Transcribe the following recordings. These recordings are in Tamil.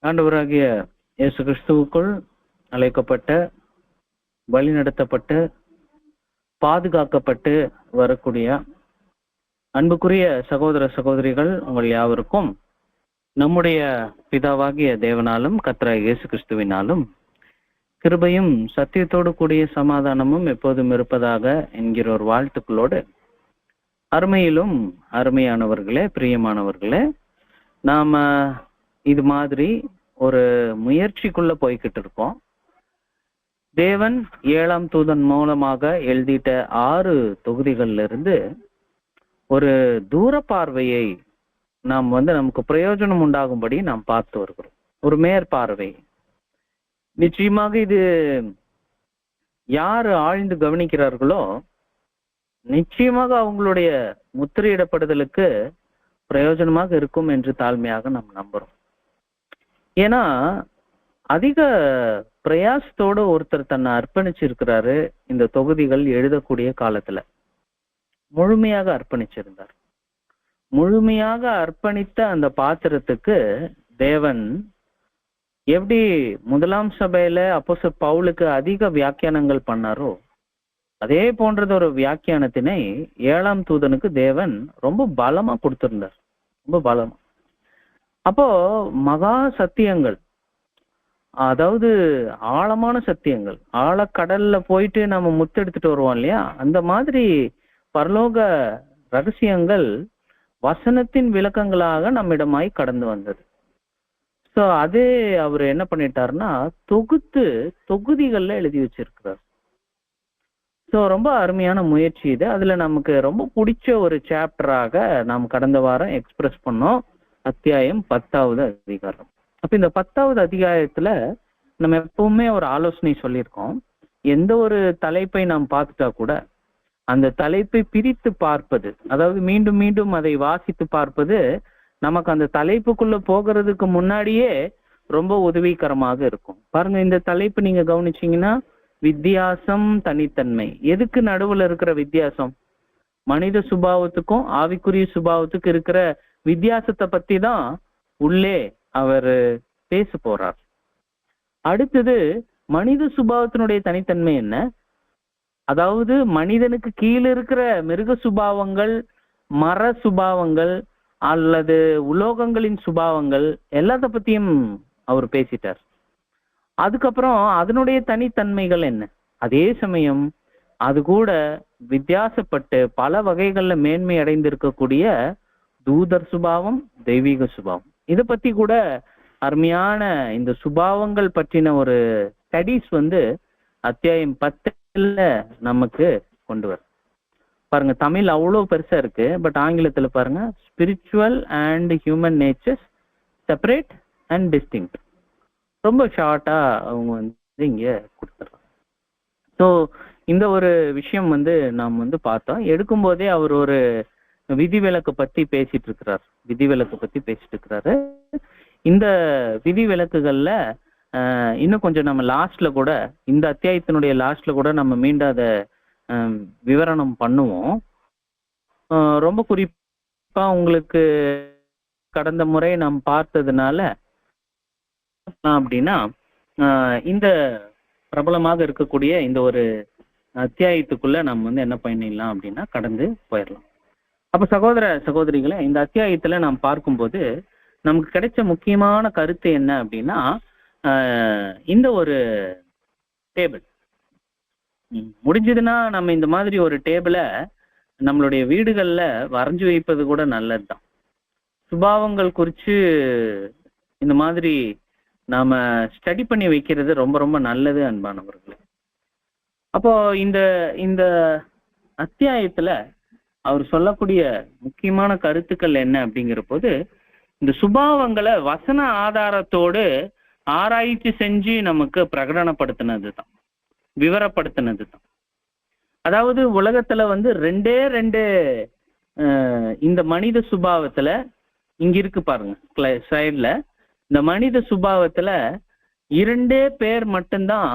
ஆண்டவராகிய இயேசு கிறிஸ்துவுக்குள் அழைக்கப்பட்ட, வழிநடத்தப்பட்டு, பாதுகாக்கப்பட்டு வரக்கூடிய அன்புக்குரிய சகோதர சகோதரிகள் உங்கள் யாவருக்கும் நம்முடைய பிதாவாகிய தேவனாலும் கர்த்தராகிய இயேசு கிறிஸ்துவினாலும் கிருபையும் சத்தியத்தோடு கூடிய சமாதானமும் எப்போதும் இருப்பதாக என்கிற ஒரு வாழ்த்துக்களோடு, அருமையிலும் அருமையானவர்களே, பிரியமானவர்களே, நாம இது மாதிரி ஒரு முயற்சிக்குள்ள போய்கிட்டு இருக்கோம். தேவன் 7ஆம் தூதன் மூலமாக எழுதிட்ட 6 தொகுதிகள்ல இருந்து ஒரு தூர பார்வையை நாம் நமக்கு பிரயோஜனம் உண்டாகும்படி நாம் பார்த்து வருகிறோம். ஒரு மேற்பார்வை. நிச்சயமாக இது யாரு ஆழ்ந்து கவனிக்கிறார்களோ நிச்சயமாக அவங்களுடைய முத்திரையிடப்படுதலுக்கு பிரயோஜனமாக இருக்கும் என்று தாழ்மையாக நாம் நம்புறோம். ஏன்னா அதிக பிரயாசத்தோடு ஒருத்தர் தன்னை அர்ப்பணிச்சிருக்கிறாரு. இந்த தொகுதிகள் எழுதக்கூடிய காலத்துல முழுமையாக அர்ப்பணிச்சிருந்தார். முழுமையாக அர்ப்பணித்த அந்த பாத்திரத்துக்கு தேவன் எப்படி 1ஆம் சபையில அப்போஸ்தலர் பவுலுக்கு அதிக வியாக்கியானங்கள் பண்ணாரோ, அதே போன்றது ஒரு வியாக்கியானத்தினை 7ஆம் தூதனுக்கு தேவன் ரொம்ப பலமா கொடுத்திருந்தார். ரொம்ப பலமா. அப்போ மகா சத்தியங்கள், அதாவது ஆழமான சத்தியங்கள், ஆழக்கடல்ல போயிட்டு நம்ம முத்தெடுத்துட்டு வருவோம் இல்லையா, அந்த மாதிரி பரலோக ரகசியங்கள் வசனத்தின் விளக்கங்களாக நம்மிடமாய் கடந்து வந்தது. ஸோ அதே அவர் என்ன பண்ணிட்டாருன்னா தொகுத்து தொகுதிகள்ல எழுதி வச்சிருக்கிறார். ஸோ ரொம்ப அருமையான முயற்சி இது. அதுல நமக்கு ரொம்ப பிடிச்ச ஒரு சாப்டராக நாம் கடந்த வாரம் எக்ஸ்பிரஸ் பண்ணோம். அத்தியாயம் 10வது அதிகாரம். அப்ப இந்த 10வது அத்தியாயத்துல நம்ம எப்பவுமே ஒரு ஆலோசனை சொல்லியிருக்கோம். எந்த ஒரு தலைப்பை நாம் பார்த்துட்டா கூட அந்த தலைப்பை பிரித்து பார்ப்பது, அதாவது மீண்டும் மீண்டும் அதை வாசித்து பார்ப்பது நமக்கு அந்த தலைப்புக்குள்ள போகிறதுக்கு முன்னாடியே ரொம்ப உதவிகரமாக இருக்கும். பாருங்க, இந்த தலைப்பு நீங்க கவனிச்சீங்கன்னா வித்தியாசம், தனித்தன்மை. எதுக்கு நடுவுல இருக்கிற வித்தியாசம்? மனித சுபாவத்துக்கும் ஆவிக்குரிய சுபாவத்துக்கு இருக்கிற வித்தியாசத்தை பத்தி தான் உள்ளே அவர் பேச போறார். அடுத்தது மனித சுபாவத்தினுடைய தனித்தன்மை என்ன? அதாவது மனிதனுக்கு கீழே இருக்கிற மிருக சுபாவங்கள், மர சுபாவங்கள் அல்லது உலோகங்களின் சுபாவங்கள் எல்லாத்த பத்தியும் அவர் பேசிட்டார். அதுக்கப்புறம் அதனுடைய தனித்தன்மைகள் என்ன? அதே சமயம் அது கூட வித்தியாசப்பட்டு பல வகைகள்ல மேன்மை அடைந்திருக்கக்கூடிய தூதர் சுபாவம், தெய்வீக சுபாவம், இதை பத்தி கூட அருமையான இந்த சுபாவங்கள் பற்றின ஒரு ஸ்டடீஸ் அத்தியாயம் 10ல நமக்கு கொண்டு வர. பாருங்க, தமிழ் அவ்வளோ பெருசா இருக்கு, பட் ஆங்கிலத்துல பாருங்க, spiritual and human natures separate and distinct. ரொம்ப ஷார்ட்டா அவங்க இங்க கொடுத்துட்றாங்க. ஸோ இந்த ஒரு விஷயம் நாம் பார்த்தோம். எடுக்கும் போதே அவர் ஒரு விதிவிலக்கு பத்தி பேசிட்டு இருக்கிறார். விதிவிலக்கு பத்தி பேசிட்டு இருக்கிறாரு. இந்த விதிவிலக்குகள்ல இன்னும் கொஞ்சம் நம்ம லாஸ்ட்ல கூட, இந்த அத்தியாயத்தினுடைய லாஸ்ட்ல கூட நம்ம மீண்டும் அதை விவரணம் பண்ணுவோம். ரொம்ப குறிப்பா உங்களுக்கு கடந்த முறை நாம் பார்த்ததுனால அப்படின்னா இந்த பிரபலமாக இருக்கக்கூடிய இந்த ஒரு அத்தியாயத்துக்குள்ள நம்ம என்ன பண்ணிடலாம் அப்படின்னா கடந்து போயிடலாம். அப்ப சகோதர சகோதரிகளை, இந்த அத்தியாயத்துல நாம் பார்க்கும்போது நமக்கு கிடைச்ச முக்கியமான கருத்து என்ன அப்படின்னா, இந்த ஒரு டேபிள் முடிஞ்சதுன்னா நம்ம இந்த மாதிரி ஒரு டேபிளை நம்மளுடைய வீடுகள்ல வரைஞ்சு வைப்பது கூட நல்லதுதான். சுபாவங்கள் குறித்து இந்த மாதிரி நாம ஸ்டடி பண்ணி வைக்கிறது ரொம்ப ரொம்ப நல்லது அன்பானவர்களே. அப்போ இந்த இந்த அத்தியாயத்துல அவர் சொல்லக்கூடிய முக்கியமான கருத்துக்கள் என்ன அப்படிங்கிற போது, இந்த சுபாவங்களை வசன ஆதாரத்தோடு ஆராய்ச்சி செஞ்சு நமக்கு பிரகடனப்படுத்தினது தான், விவரப்படுத்தினது தான். அதாவது உலகத்துல 2 இந்த மனித சுபாவத்துல இங்க இருக்கு பாருங்க சைட்ல, இந்த மனித சுபாவத்துல 2 பேர் மட்டும்தான்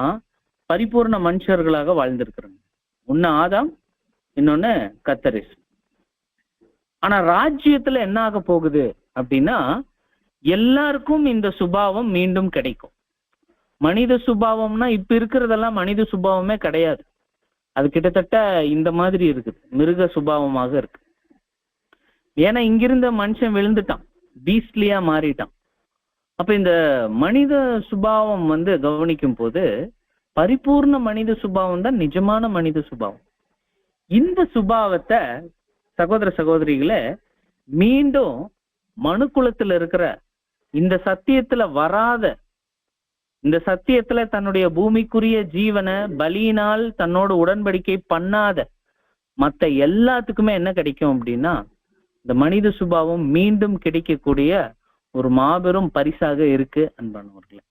பரிபூர்ண மனுஷர்களாக வாழ்ந்திருக்கிறாங்க. ஒன்னு ஆதாம், இன்னொன்னு கர்த்தர். ஆனா ராஜ்யத்துல என்ன ஆக போகுது அப்படின்னா, எல்லாருக்கும் இந்த சுபாவம் மீண்டும் கிடைக்கும். மனித சுபாவம்னா இப்ப இருக்கிறதெல்லாம் மனித சுபாவமே கிடையாது. அது கிட்டத்தட்ட இந்த மாதிரி இருக்குது, மிருக சுபாவமாக இருக்கு. ஏன்னா இங்கிருந்த மனுஷன் விழுந்துட்டான், பீஸ்ட்லியா மாறிட்டான். அப்ப இந்த மனித சுபாவம் கவனிக்கும் போது பரிபூர்ண மனித சுபாவம் தான் நிஜமான மனித சுபாவம். இந்த சுபாவத்தை சகோதர சகோதரிகளே மீண்டும் மனுக்குலத்துல இருக்கிற இந்த சத்தியத்துல வராத, இந்த சத்தியத்துல தன்னுடைய பூமிக்குரிய ஜீவனை பலியினால் தன்னோட உடன்படிக்கை பண்ணாத மத்த எல்லாத்துக்குமே என்ன கிடைக்கும் அப்படின்னா இந்த மனித சுபாவம் மீண்டும் கிடைக்கக்கூடிய ஒரு மாபெரும் பரிசாக இருக்கு அன்பானவர்களே.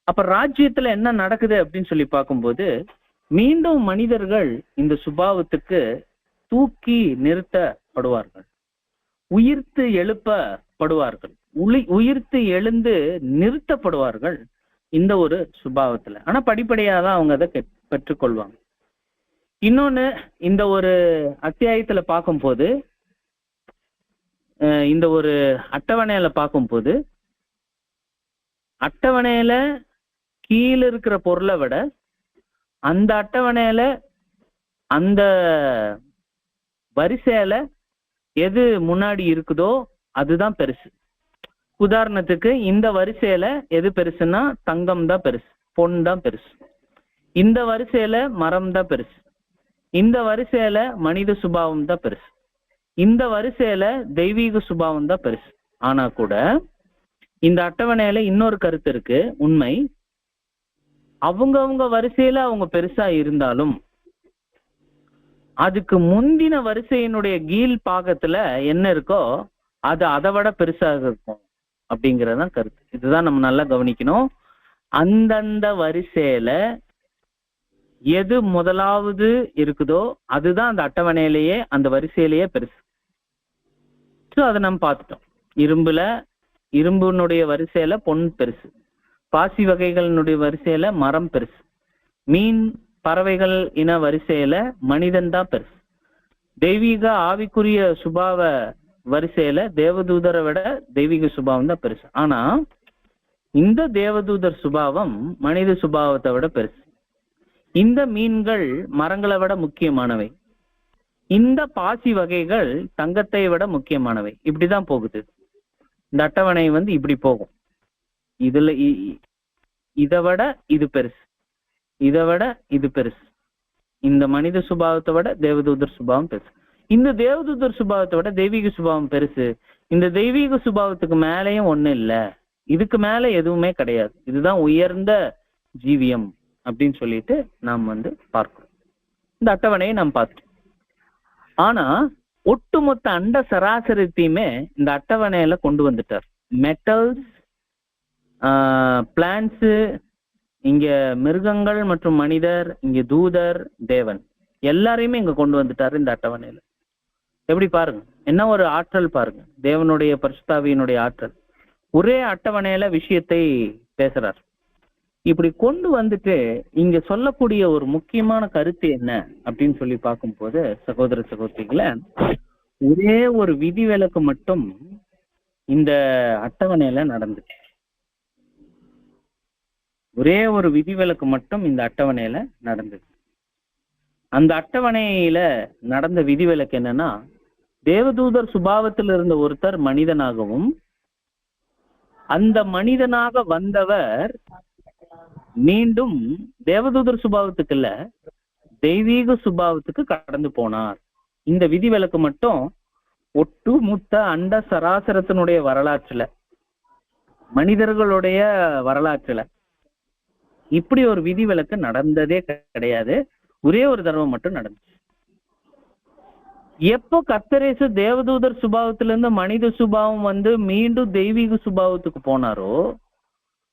அப்ப ராஜ்யத்துல என்ன நடக்குது அப்படின்னு சொல்லி பார்க்கும்போது மீண்டும் மனிதர்கள் இந்த சுபாவத்துக்கு தூக்கி நிறுத்தப்படுவார்கள், உயிர்த்து எழுப்பப்படுவார்கள், உயிர்த்து எழுந்து நிறுத்தப்படுவார்கள் இந்த ஒரு சுபாவத்துல. ஆனா படிப்படியா தான் அவங்க அதை பெற்றுக்கொள்வாங்க. இன்னொன்னு, இந்த ஒரு அத்தியாயத்துல பார்க்கும்போது, இந்த ஒரு அட்டவணையில பார்க்கும்போது, அட்டவணையில கீழே இருக்கிற பொருளை விட அந்த அட்டவணையில அந்த வரிசையில எது முன்னாடி இருக்குதோ அதுதான் பெருசு. உதாரணத்துக்கு இந்த வரிசையில எது பெருசுன்னா தங்கம் தான் பெருசு, பொன் தான் பெருசு. இந்த வரிசையில மரம் தான் பெருசு. இந்த வரிசையில மனித சுபாவம் தான் பெருசு. இந்த வரிசையில தெய்வீக சுபாவம் தான் பெருசு. ஆனா கூட இந்த அட்டவணையில இன்னொரு கருத்து இருக்கு, உண்மை. அவங்க வரிசையில அவங்க பெருசா இருந்தாலும் அதுக்கு முந்தின வரிசையினுடைய கீழ் பாகத்துல என்ன இருக்கோ அது அதை விட பெருசாக இருக்கும் அப்படிங்கறதான் கருத்து. இதுதான் நம்ம நல்லா கவனிக்கணும். அந்தந்த வரிசையில எது முதலாவது இருக்குதோ அதுதான் அந்த அட்டவணையிலேயே அந்த வரிசையிலேயே பெருசு. அதை நம்ம பார்த்துட்டோம். இரும்புனுடைய வரிசையில பொன் பெருசு, பாசி வகைகளினுடைய வரிசையில மரம் பெருசு, மீன் பறவைகள் இன வரிசையில மனிதன் தான் பெருசு, தெய்வீக ஆவிக்குரிய சுபாவ வரிசையில தேவதூதரை விட தெய்வீக சுபாவம் தான் பெருசு. ஆனா இந்த தேவதூதர் சுபாவம் மனித சுபாவத்தை விட பெருசு. இந்த மீன்கள் மரங்களை விட முக்கியமானவை, இந்த பாசி வகைகள் தங்கத்தை விட முக்கியமானவை. இப்படிதான் போகுது இந்த அட்டவணை. இப்படி போகும். இதுல இதை விட இது பெருசு, இதை விட இது பெருசு. இந்த மனித சுபாவத்தை விட தேவதூதர் சுபாவம் பெருசு, இந்த தேவதூதர் சுபாவத்தை விட தெய்வீக சுபாவம் பெருசு. இந்த தெய்வீக சுபாவத்துக்கு மேலேயும் ஒண்ணு இல்லை, இதுக்கு மேல எதுவுமே கிடையாது. இதுதான் உயர்ந்த ஜீவியம் அப்படின்னு சொல்லிட்டு நாம் பார்க்கிறோம். இந்த அட்டவணையை நாம் பார்த்துட்டோம். ஆனா ஒட்டுமொத்த அண்ட சராசரித்தையுமே இந்த அட்டவணையில கொண்டு வந்துட்டார். மெட்டல்ஸ், பிளான்ட்ஸ், இங்க மிருகங்கள் மற்றும் மனிதர், இங்க தூதர், தேவன், எல்லாரையுமே இங்க கொண்டு வந்துட்டாரு இந்த அட்டவணையில. எப்படி பாருங்க, என்ன ஒரு ஆற்றல் பாருங்க, தேவனுடைய பரிசுத்தாவியினுடைய ஆற்றல். ஒரே அட்டவணையில விஷயத்தை பேசுறார். இப்படி கொண்டு வந்துட்டு இங்க சொல்லக்கூடிய ஒரு முக்கியமான கருத்து என்ன அப்படின்னு சொல்லி பார்க்கும்போது சகோதர சகோதரிகளை, ஒரே ஒரு விதிவிலக்கு மட்டும் இந்த அட்டவணையில நடந்துச்சு. ஒரே ஒரு விதிவிலக்கு மட்டும் இந்த அட்டவணையில நடந்தது. அந்த அட்டவணையில நடந்த விதிவிலக்கு என்னன்னா, தேவதூதர் சுபாவத்தில் இருந்த ஒருத்தர் மனிதனாகவும், அந்த மனிதனாக வந்தவர் மீண்டும் தேவதூதர் சுபாவத்துக்கு இல்ல தெய்வீக சுபாவத்துக்கு கடந்து போனார். இந்த விதிவிலக்கு மட்டும் ஒட்டுமொத்த அண்ட சராசரத்தினுடைய வரலாற்றுல, மனிதர்களுடைய வரலாற்றுல இப்படி ஒரு விதிவிலக்கு நடந்ததே கிடையாது. ஒரே ஒரு தடவை மட்டும் நடந்துச்சு. எப்போ கர்த்தரேசு தேவதூதர் சுபாவத்திலிருந்து மனித சுபாவம் மீண்டும் தெய்வீக சுபாவத்துக்கு போனாரோ,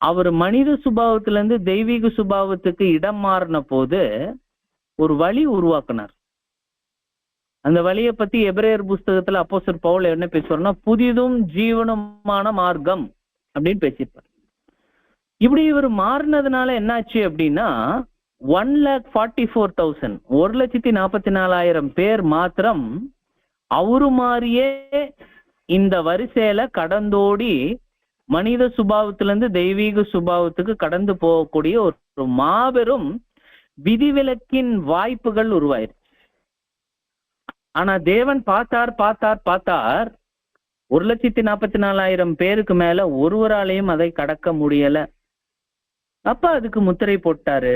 அவர் மனித சுபாவத்திலிருந்து தெய்வீக சுபாவத்துக்கு இடம் மாறின போது ஒரு வழி உருவாக்குனார். அந்த வழியை பத்தி எபிரேயர் புஸ்தகத்துல அப்போஸ்தலர் பவுல் என்ன பேசுவார்னா, புதிதும் ஜீவனுமான மார்க்கம் அப்படின்னு பேசியிருப்பார். இப்படி இவர் மாறினதுனால என்னாச்சு அப்படின்னா, 1,44,000 1,44,000 பேர் மாத்திரம் அவரு மாதிரியே இந்த வரிசையில கடந்தோடி மனித சுபாவத்திலிருந்து தெய்வீக சுபாவத்துக்கு கடந்து போகக்கூடிய ஒரு மாபெரும் விதிவிலக்கின் வாய்ப்புகள் உருவாயிருச்சு. ஆனா தேவன் பார்த்தார் 1,44,000 பேருக்கு மேல ஒருவராலையும் அதை கடக்க முடியல. அப்ப அதுக்கு முத்திரை போட்டாரு.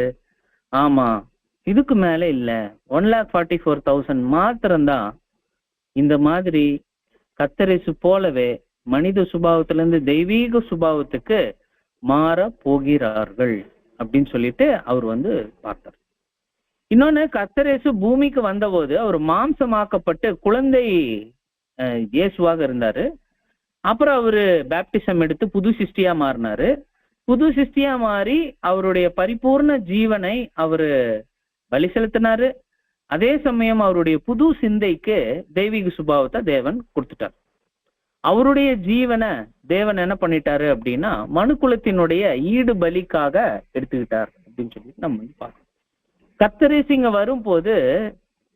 ஆமா, இதுக்கு மேல இல்ல, 1,44,000 மாத்திரம்தான் இந்த மாதிரி கர்த்தரேசு போலவே மனித சுபாவத்திலிருந்து தெய்வீக சுபாவத்துக்கு மாற போகிறார்கள் அப்படின்னு சொல்லிட்டு அவர் பார்த்தார். இன்னொன்னு, கர்த்தரேசு பூமிக்கு வந்தபோது அவர் மாம்சமாக்கப்பட்டு குழந்தை இயேசுவாக இருந்தாரு. அப்புறம் அவரு பேப்டிசம் எடுத்து புது சிருஷ்டியா மாறினாரு. புது சிருஷ்டியா மாறி அவருடைய பரிபூர்ண ஜீவனை அவரு பலி செலுத்தினாரு. அதே சமயம் அவருடைய புது சிந்தைக்கு தெய்வீக சுபாவத்தை தேவன் கொடுத்துட்டார். அவருடைய ஜீவனை தேவன் என்ன பண்ணிட்டாரு அப்படின்னா மனுக்குலத்தினுடைய ஈடு பலிக்காக எடுத்துக்கிட்டார் அப்படின்னு சொல்லி நம்ம பார்க்கணும். கர்த்தரேசு இங்க வரும்போது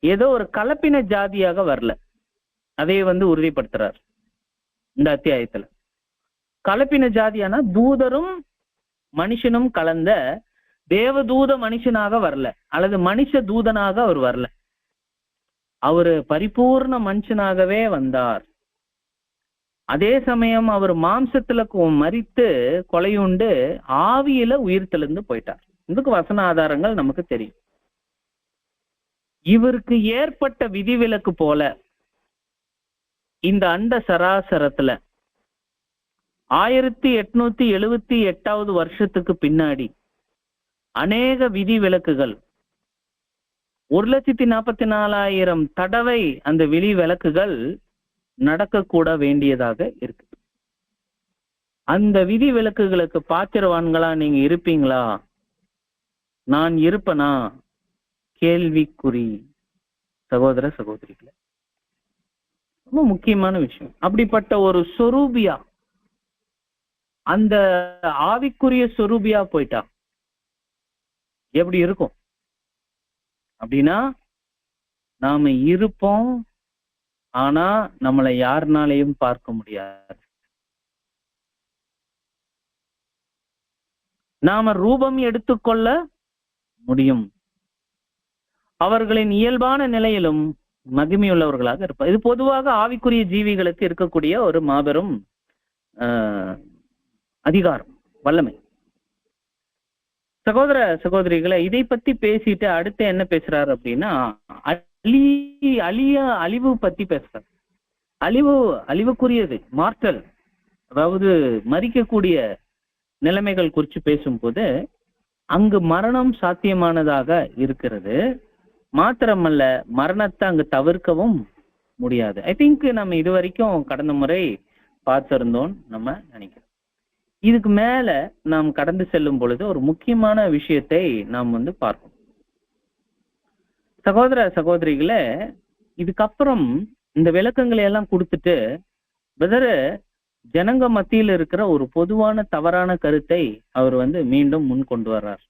ஏதோ ஒரு கலப்பின ஜாதியாக வரல, அதை உறுதிப்படுத்துறார் இந்த அத்தியாயத்துல. கலப்பின ஜாதியானா தூதரும் மனுஷனும் கலந்த தேவதூத மனுஷனாக வரல, அல்லது மனுஷ தூதனாக அவர் வரல. அவரு பரிபூர்ண மனுஷனாகவே வந்தார். அதே சமயம் அவர் மாம்சத்துல மரித்து கொலையுண்டு ஆவியில உயிர்த்தெழுந்து போயிட்டார். இதுக்கு வசன ஆதாரங்கள் நமக்கு தெரியும். இவருக்கு ஏற்பட்ட விதிவிலக்கு போல இந்த அண்ட சராசரத்துல 1878 வருஷத்துக்கு பின்னாடி அநேக விதி விலக்குகள் 1,44,000 தடவை அந்த விதி விலக்குகள் நடக்கக்கூட வேண்டியதாக இருக்கு. அந்த விதி விலக்குகளுக்கு பாத்திரவான்களா நீங்க இருப்பீங்களா? நான் இருப்பனா? கேள்விக்குறி. சகோதர சகோதரிகளே, ரொம்ப முக்கியமான விஷயம். அப்படிப்பட்ட ஒரு சொரூபியா, அந்த ஆவிக்குரிய சொரூபியா போயிட்டா எப்படி இருக்கும் அப்படின்னா, நாம இருப்போம், ஆனா நம்மளை யாருனாலையும் பார்க்க முடியாது. நாம ரூபம் எடுத்துக்கொள்ள முடியும். அவர்களின் இயல்பான நிலையிலும் மகிமையுள்ளவர்களாக இருப்பார். இது பொதுவாக ஆவிக்குரிய ஜீவிகளுக்கு இருக்கக்கூடிய ஒரு மாபெரும் அதிகாரம், வல்லமை. சகோதர சகோதரிகளை, இதை பத்தி பேசிட்டு அடுத்து என்ன பேசுறாரு அப்படின்னா அழிவு பத்தி பேசுறாரு. அழிவுக்குரியது, மார்டல், அதாவது மரிக்கக்கூடிய நிலைமைகள் குறித்து பேசும்போது அங்கு மரணம் சாத்தியமானதாக இருக்கிறது. மாத்திரமல்ல, மரணத்தை அங்கு தவிர்க்கவும் முடியாது. ஐ திங்க் நம்ம இதுவரைக்கும் கடந்த முறை பார்த்திருந்தோம் நம்ம நினைக்கிறோம். இதுக்கு மேல நாம் கடந்து செல்லும் பொழுது ஒரு முக்கியமான விஷயத்தை நாம் பார்க்கணும். சகோதர சகோதரிகளே, இதுக்கப்புறம் இந்த விளக்கங்களை எல்லாம் கொடுத்துட்டு பிரதர் ஜனங்க மத்தியில் இருக்கிற ஒரு பொதுவான தவறான கருத்தை அவர் மீண்டும் முன் கொண்டு வர்றார்.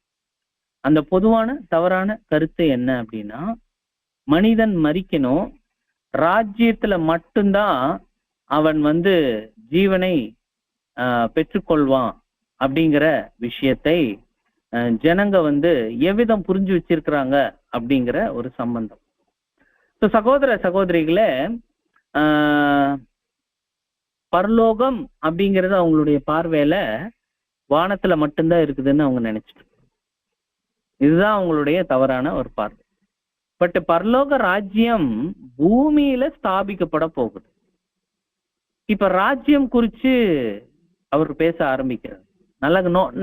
அந்த பொதுவான தவறான கருத்து என்ன அப்படின்னா, மனிதன் மரிக்கணும், ராஜ்யத்துல மட்டும்தான் அவன் ஜீவனை பெற்றுக்கொள்வான் அப்படிங்கிற விஷயத்தை ஜனங்க எவ்விதம் புரிஞ்சு வச்சிருக்கிறாங்க அப்படிங்கிற ஒரு சம்பந்தம். சகோதர சகோதரிகளே, பரலோகம் அப்படிங்கிறது அவங்களுடைய பார்வையில வானத்துல மட்டும்தான் இருக்குதுன்னு அவங்க நினைச்சிட்டு, இதுதான் அவங்களுடைய தவறான ஒரு பார்வை. பட் பரலோக ராஜ்யம் பூமியில ஸ்தாபிக்கப்பட போகுது. இப்ப ராஜ்யம் குறிச்சு அவர் பேச ஆரம்பிக்கிறார்.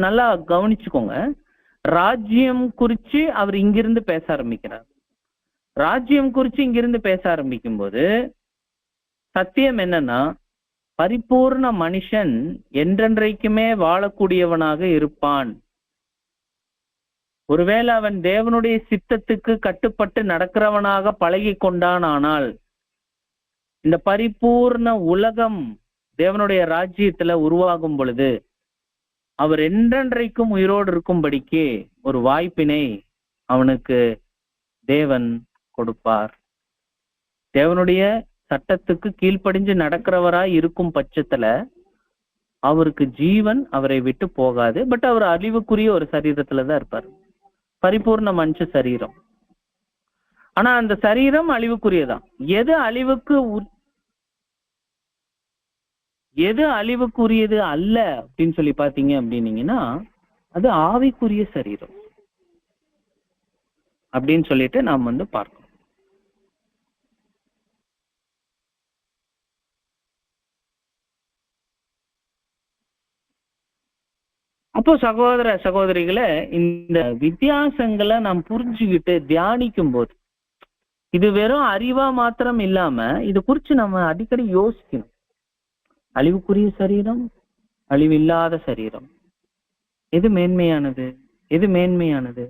நல்லா கவனிச்சுக்கோங்க. ராஜ்யம் குறிச்சு அவர் இங்கிருந்து பேச ஆரம்பிக்கிறார். ராஜ்யம் குறிச்சு இங்கிருந்து பேச ஆரம்பிக்கும் போது சத்தியம் என்னன்னா, பரிபூர்ண மனுஷன் என்றென்றைக்குமே வாழக்கூடியவனாக இருப்பான். ஒருவேளை அவன் தேவனுடைய சித்தத்துக்கு கட்டுப்பட்டு நடக்கிறவனாக பழகி கொண்டான். ஆனால் இந்த பரிபூர்ண உலகம் தேவனுடைய ராஜ்யத்துல உருவாகும் பொழுது அவர் என்றென்றைக்கும் உயிரோடு இருக்கும்படிக்கு ஒரு வாய்ப்பினை அவனுக்கு தேவன் கொடுப்பார். தேவனுடைய சட்டத்துக்கு கீழ்ப்படிஞ்சு நடக்கிறவராய் இருக்கும் பட்சத்துல அவருக்கு ஜீவன் அவரை விட்டு போகாது. பட் அவர் அழிவுக்குரிய ஒரு சரீரத்துலதான் இருப்பார். பரிபூர்ண மனுஷ சரீரம். ஆனா அந்த சரீரம் அழிவுக்குரியதான். எது அழிவுக்குரியது அல்ல அப்படின்னு சொல்லி பாத்தீங்க அப்படின்னீங்கன்னா, அது ஆவிக்குரிய சரீரம் அப்படின்னு சொல்லிட்டு நாம் பார்க்கணும். அப்போ சகோதர சகோதரிகளை, இந்த வித்தியாசங்களை நாம் புரிஞ்சுக்கிட்டு தியானிக்கும் போது, இது வெறும் அறிவா மாத்திரம் இல்லாம இது குறிச்சு நம்ம அடிக்கடி யோசிக்கணும். அழிவுக்குரிய சரீரம், அழிவில்லாத சரீரம், எது மேன்மையானது, எது மேன்மையானது?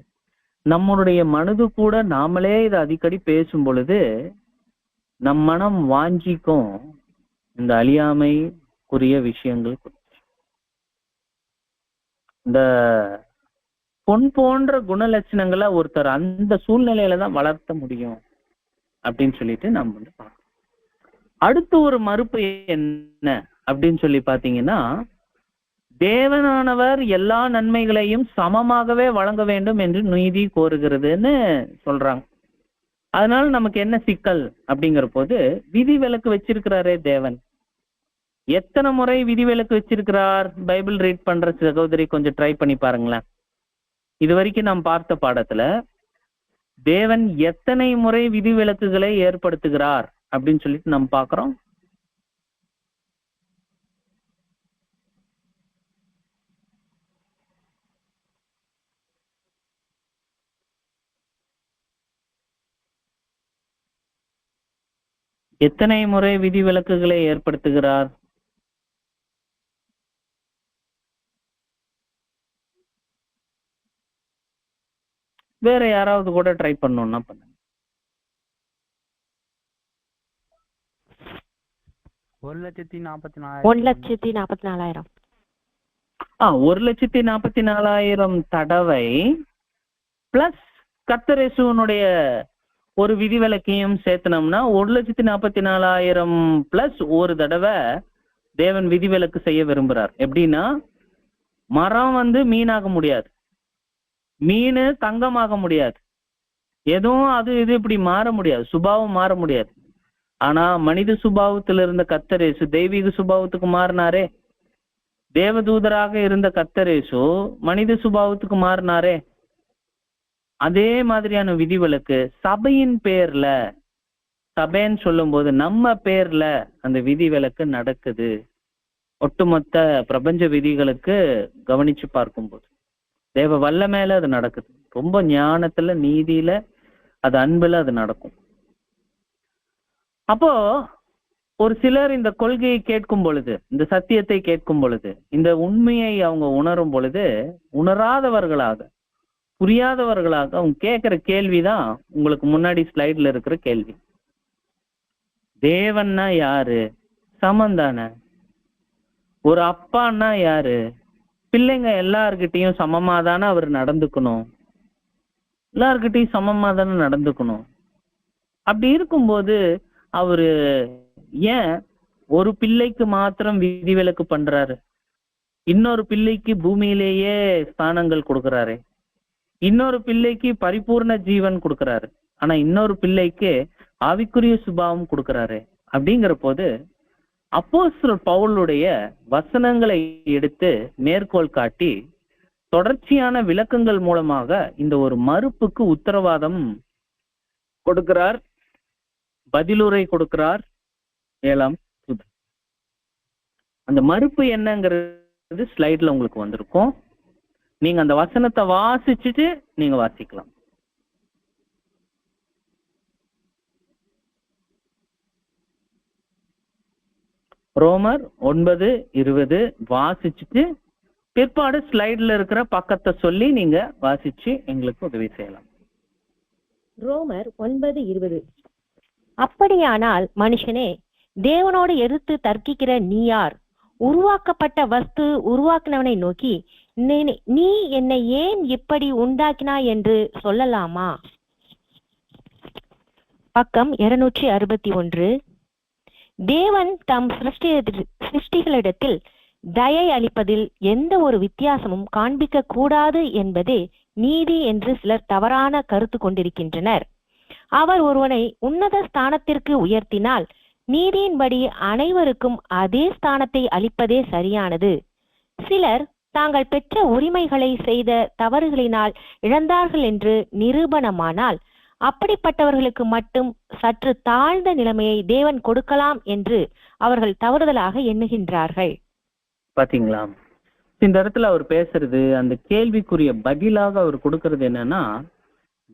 நம்மளுடைய மனது கூட நாமளே இதை அடிக்கடி பேசும் பொழுது நம் மனம் வாஞ்சிக்கும் இந்த அழியாமைக்குரிய விஷயங்கள். இந்த பொன் போன்ற குணலட்சணங்களை ஒருத்தர் அந்த சூழ்நிலையில தான் வளர்த்த முடியும் அப்படின்னு சொல்லிட்டு நம்ம பார்க்கணும். அடுத்து ஒரு மறுப்பு என்ன அப்படின்னு சொல்லி பாத்தீங்கன்னா, தேவனானவர் எல்லா நன்மைகளையும் சமமாகவே வழங்க வேண்டும் என்று நீதி கோருகிறதுன்னு சொல்றாங்க. அதனால நமக்கு என்ன சிக்கல் அப்படிங்கிற போது, விதி விலக்கு வச்சிருக்கிறாரே தேவன். எத்தனை முறை விதிவிலக்கு வச்சிருக்கிறார்? பைபிள் ரீட் பண்ற சகோதரி கொஞ்சம் ட்ரை பண்ணி பாருங்களேன். இது வரைக்கும் நாம் பார்த்த பாடத்துல தேவன் எத்தனை முறை விதிவிலக்குகளை ஏற்படுத்துகிறார் அப்படின்னு சொல்லிட்டு நம்ம பார்க்கிறோம். எத்தனை முறை விதிவிலக்குகளை ஏற்படுத்துகிறார்? வேற யாராவது கூட ட்ரை பண்ணணும்னா பண்ணுங்க. 1,44,000. 1,44,000 தடவை பிளஸ் கர்த்தர் இயேசுவினுடைய ஒரு விதிவிலக்கையும் சேர்த்தனோம்னா 1,44,000 பிளஸ் ஒரு தடவை தேவன் விதிவிலக்கு செய்ய விரும்புறார். எப்படின்னா, மரம் மீனாக முடியாது, மீன் தங்கமாக முடியாது, எதுவும் அது இது இப்படி மாற முடியாது, சுபாவம் மாற முடியாது. ஆனா மனித சுபாவத்தில் இருந்த கர்த்தர் இயேசு தெய்வீக சுபாவத்துக்கு மாறினாரே. தேவதூதராக இருந்த கர்த்தர் இயேசு மனித சுபாவத்துக்கு மாறினாரே. அதே மாதிரியான விதிவிலக்கு சபையின் பேர்ல, சபைன்னு சொல்லும் போது நம்ம பேர்ல அந்த விதிவிலக்கு நடக்குது. ஒட்டுமொத்த பிரபஞ்ச விதிகளுக்கு கவனிச்சு பார்க்கும்போது தேவ வல்லமையில அது நடக்குது. ரொம்ப ஞானத்துல, நீதியில, அது அன்புல அது நடக்கும். அப்போ ஒரு சிலர் இந்த கொள்கையை கேட்கும் பொழுது, இந்த சத்தியத்தை கேட்கும் பொழுது, இந்த உண்மையை அவங்க உணரும் பொழுது உணராதவர்களாக, புரியாதவர்களாக அவங்க கேட்கிற கேள்விதான் உங்களுக்கு முன்னாடி ஸ்லைட்ல இருக்கிற கேள்வி. தேவன்னா யாரு? சமந்தானே. ஒரு அப்பான்னா யாரு? பிள்ளைங்க எல்லார்கிட்டையும் சமமாதானே அவர் நடந்துக்கணும், எல்லார்கிட்டையும் சமமாதானே நடந்துக்கணும். அப்படி இருக்கும்போது அவரு ஏன் ஒரு பிள்ளைக்கு மாத்திரம் விதிவிலக்கு பண்றாரு? இன்னொரு பிள்ளைக்கு பூமியிலேயே ஸ்தானங்கள் கொடுக்கிறாரு, இன்னொரு பிள்ளைக்கு பரிபூர்ண ஜீவன் கொடுக்கிறாரு, ஆனா இன்னொரு பிள்ளைக்கு ஆவிக்குரிய சுபாவம் கொடுக்கிறாரு. அப்படிங்கிற போது அப்போஸ்தலர் பவுலுடைய வசனங்களை எடுத்து மேற்கோள் காட்டி தொடர்ச்சியான விளக்கங்கள் மூலமாக இந்த ஒரு மறுப்புக்கு உத்தரவாதம் கொடுக்கிறார், பதிலுரை கொடுக்கிறார். 7ஆம் தூதன். அந்த மறுப்பு என்னங்கிறது ஸ்லைட்ல உங்களுக்கு வந்திருக்கும். நீங்க அந்த வசனத்தை வாசிச்சுட்டு நீங்க வாசிக்கலாம். ரோமர் 9:20 வாசிச்சுட்டு பிற்பாடு ஸ்லைட்ல இருக்கிற பக்கத்தை சொல்லி நீங்க வாசிச்சு எங்களுக்கு உதவி செய்யலாம். ரோமர் 9:20. அப்படியானால் மனுஷனே, தேவனோடு எதிர்த்து தர்க்கிக்கிற நீ யார்? உருவாக்கப்பட்ட வஸ்து உருவாக்கினவனை நோக்கி, நீ என்னை ஏன் இப்படி உண்டாக்கினாய் என்று சொல்லலாமா? பக்கம் 261. தேவன் தம் சிருஷ்டிகளிடத்தில் தயை அளிப்பதில் எந்த ஒரு வித்தியாசமும் காண்பிக்க கூடாது என்பதே நீதி என்று சிலர் தவறான கருத்து கொண்டிருக்கின்றனர். அவர் ஒருவனை உன்னத ஸ்தானத்திற்கு உயர்த்தினால் நீதியின்படி அனைவருக்கும் அதே ஸ்தானத்தை அளிப்பதே சரியானது. சிலர் தாங்கள் பெற்ற உரிமைகளை செய்த தவறுகளினால் இழந்தார்கள் என்று நிரூபணமானால் அப்படிப்பட்டவர்களுக்கு மட்டும் சற்று தாழ்ந்த நிலைமையை தேவன் கொடுக்கலாம் என்று அவர்கள் தவறுதலாக எண்ணுகின்றார்கள். பாத்தீங்களா, இந்த இடத்துல அவர் பேசுறது, அந்த கேள்விக்குரிய பதிலாக அவர் கொடுக்கறது என்னன்னா,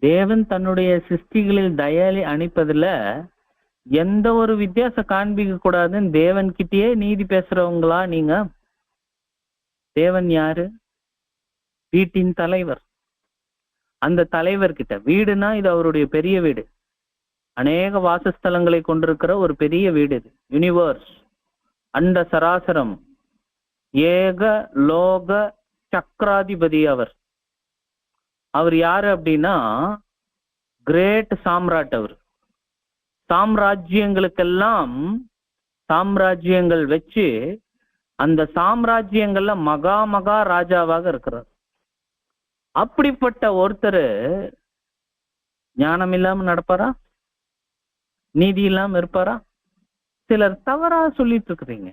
தேவன் தன்னுடைய சிருஷ்டிகளில் தயாளி அனுப்பதுல எந்த ஒரு வித்தியாசம் காண்பிக்க கூடாதுன்னு தேவன் கிட்டயே நீதி பேசுறவங்களா நீங்க? தேவன் யாரு? வீட்டின் தலைவர். அந்த தலைவர்கிட்ட, வீடுனா இது அவருடைய பெரிய வீடு, அநேக வாசஸ்தலங்களை கொண்டிருக்கிற ஒரு பெரிய வீடு இது. யூனிவர்ஸ், அண்ட சராசரம், ஏக லோக சக்கராதிபதி அவர். அவர் யாரு அப்படின்னா கிரேட் சாம்ராட். அவர் சாம்ராஜ்யங்களுக்கெல்லாம் சாம்ராஜ்யங்கள் வச்சு அந்த சாம்ராஜ்யங்கள்ல மகா மகா ராஜாவாக இருக்கிறார். அப்படிப்பட்ட ஒருத்தர் ஞானம் இல்லாம நடப்பாரா? நீதி இல்லாம இருப்பாரா? சிலர் தவறா சொல்லிட்டு இருக்கிறீங்க.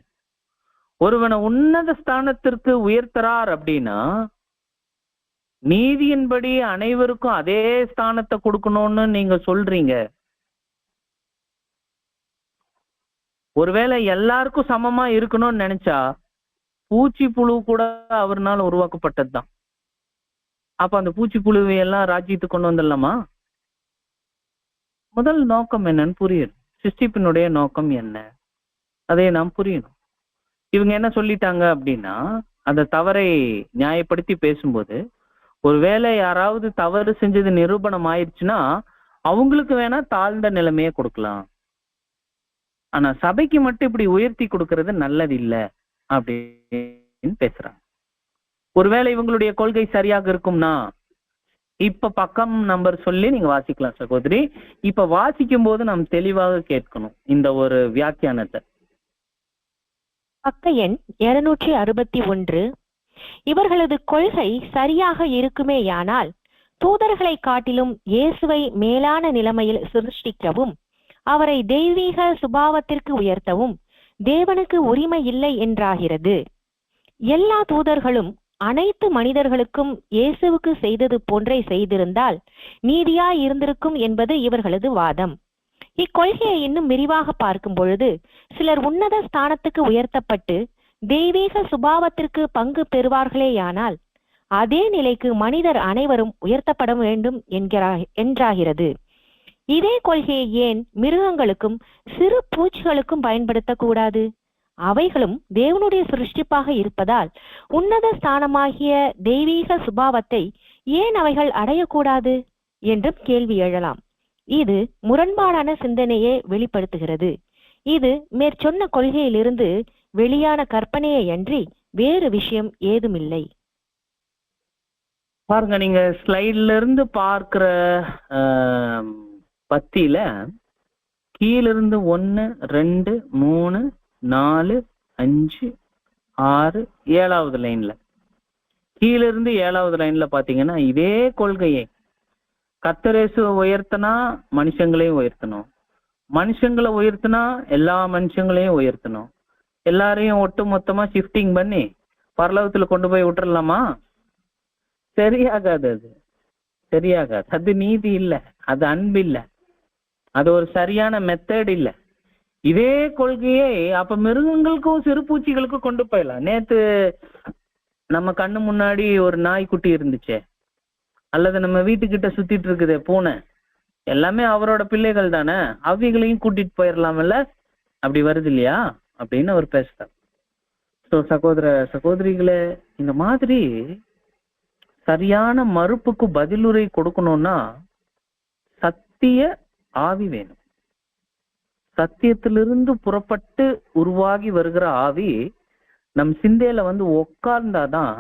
ஒருவனை உன்னத ஸ்தானத்திற்கு உயர்த்தறார் அப்படின்னா நீதியின்படி அனைவருக்கும் அதே ஸ்தானத்தை கொடுக்கணும்னு நீங்க சொல்றீங்க. ஒருவேளை எல்லாருக்கும் சமமா இருக்கணும்னு நினைச்சா பூச்சி புழு கூட அவர்னால உருவாக்கப்பட்டதுதான். அப்ப அந்த பூச்சி புழுவை எல்லாம் ராஜ்யத்துக்கு கொண்டு வந்துடலாமா? முதல் நோக்கம் என்னன்னு புரியுது. சிருஷ்டிப்பினுடைய நோக்கம் என்ன, அதை நாம் புரியணும். இவங்க என்ன சொல்லிட்டாங்க அப்படின்னா, அந்த தவறை நியாயப்படுத்தி பேசும்போது, ஒருவேளை யாராவது தவறு செஞ்சது நிரூபணம் ஆயிடுச்சுன்னா அவங்களுக்கு வேணா தாழ்ந்த நிலைமையை கொடுக்கலாம், ஆனா சபைக்கு மட்டும் இப்படி உயர்த்தி கொடுக்கறது நல்லது இல்லை அப்படின்னு பேசுறாங்க. ஒருவேளை இவங்களுடைய கொள்கை சரியாக இருக்கும்னா இப்ப பக்கம் நம்பர் சொல்லி நீங்க வாசிக்கலாம் சகோதரி. இப்ப வாசிக்கும் போது நாம் தெளிவாக கேட்கணும் இந்த ஒரு வியாக்கியானத்தை. பக்க எண் 261. இவர்களது கொள்கை சரியாக இருக்குமேயானால் தூதர்களை காட்டிலும் இயேசுவை மேலான நிலைமையில் சிருஷ்டிக்கவும் அவரை தெய்வீக சுபாவத்திற்கு உயர்த்தவும் தேவனுக்கு உரிமை இல்லை என்றாகிறது. எல்லா தூதர்களும் அனைத்து மனிதர்களுக்கும் இயேசுவுக்கு செய்தது போன்றே செய்திருந்தால் நீதியாய் இருந்திருக்கும் என்பது இவர்களது வாதம். இக்கொள்கையை இன்னும் விரிவாக பார்க்கும் பொழுது சிலர் உன்னத ஸ்தானத்துக்கு உயர்த்தப்பட்டு தெய்வீக சுபாவத்திற்கு பங்கு பெறுவார்களேயானால் அதே நிலைக்கு மனிதர் அனைவரும் உயர்த்தப்பட வேண்டும் என்றாகிறது. இதே கொள்கையை ஏன் மிருகங்களுக்கும் சிறு பூச்சிகளுக்கும் பயன்படுத்தக்கூடாது? அவைகளும் தேவனுடைய சிருஷ்டிப்பாக இருப்பதால் உன்னத ஸ்தானமாகிய தெய்வீக சுபாவத்தை ஏன் அவைகள் அடையக்கூடாது என்றும் கேள்வி எழலாம். இது முரண்பாடான சிந்தனையை வெளிப்படுத்துகிறது. இது மேற்சொன்ன கொள்கையிலிருந்து வெளியான கற்பனையை அன்றி வேறு விஷயம் ஏதுமில்லை. பாருங்க, நீங்க ஸ்லைட்ல இருந்து பார்க்கிற பத்தியில கீழிருந்து 1 2 3 4 5 6 7வது லைன்ல, கீழிருந்து 7வது லைன்ல பாத்தீங்கன்னா இதே கொள்கையை கர்த்தரேசு உயர்த்தினா மனுஷங்களையும் உயர்த்தணும், மனுஷங்களை உயர்த்தினா எல்லா மனுஷங்களையும் உயர்த்தணும், எல்லாரையும் ஒட்டு மொத்தமா ஷிஃப்டிங் பண்ணி பரலோகத்துல கொண்டு போய் விட்டுறலாமா? சரியாகாது. அது சரியாகாது. அது நீதி இல்லை, அது அன்பு இல்லை, அது ஒரு சரியான மெத்தட் இல்லை. இதே கொள்கையை அப்ப மிருகங்களுக்கும் சிறு பூச்சிகளுக்கும் கொண்டு போயிடலாம். நேத்து நம்ம கண்ணு முன்னாடி ஒரு நாய்க்குட்டி இருந்துச்சே, அல்லது நம்ம வீட்டுக்கிட்ட சுத்திட்டு இருக்குதே பூனை, எல்லாமே அவரோட பிள்ளைகள் தானே, அவைகளையும் கூட்டிட்டு போயிடலாம்ல. அப்படி வருது இல்லையா அப்படின்னு அவர் பேசுறார். ஸோ சகோதர சகோதரிகளே, இந்த மாதிரி சரியான மறுப்புக்கு பதிலுரை கொடுக்கணும்னா சத்திய ஆவி வேணும். சத்தியத்திலிருந்து புறப்பட்டு உருவாகி வருகிற ஆவி நம் சிந்தையில உட்கார்ந்தாதான்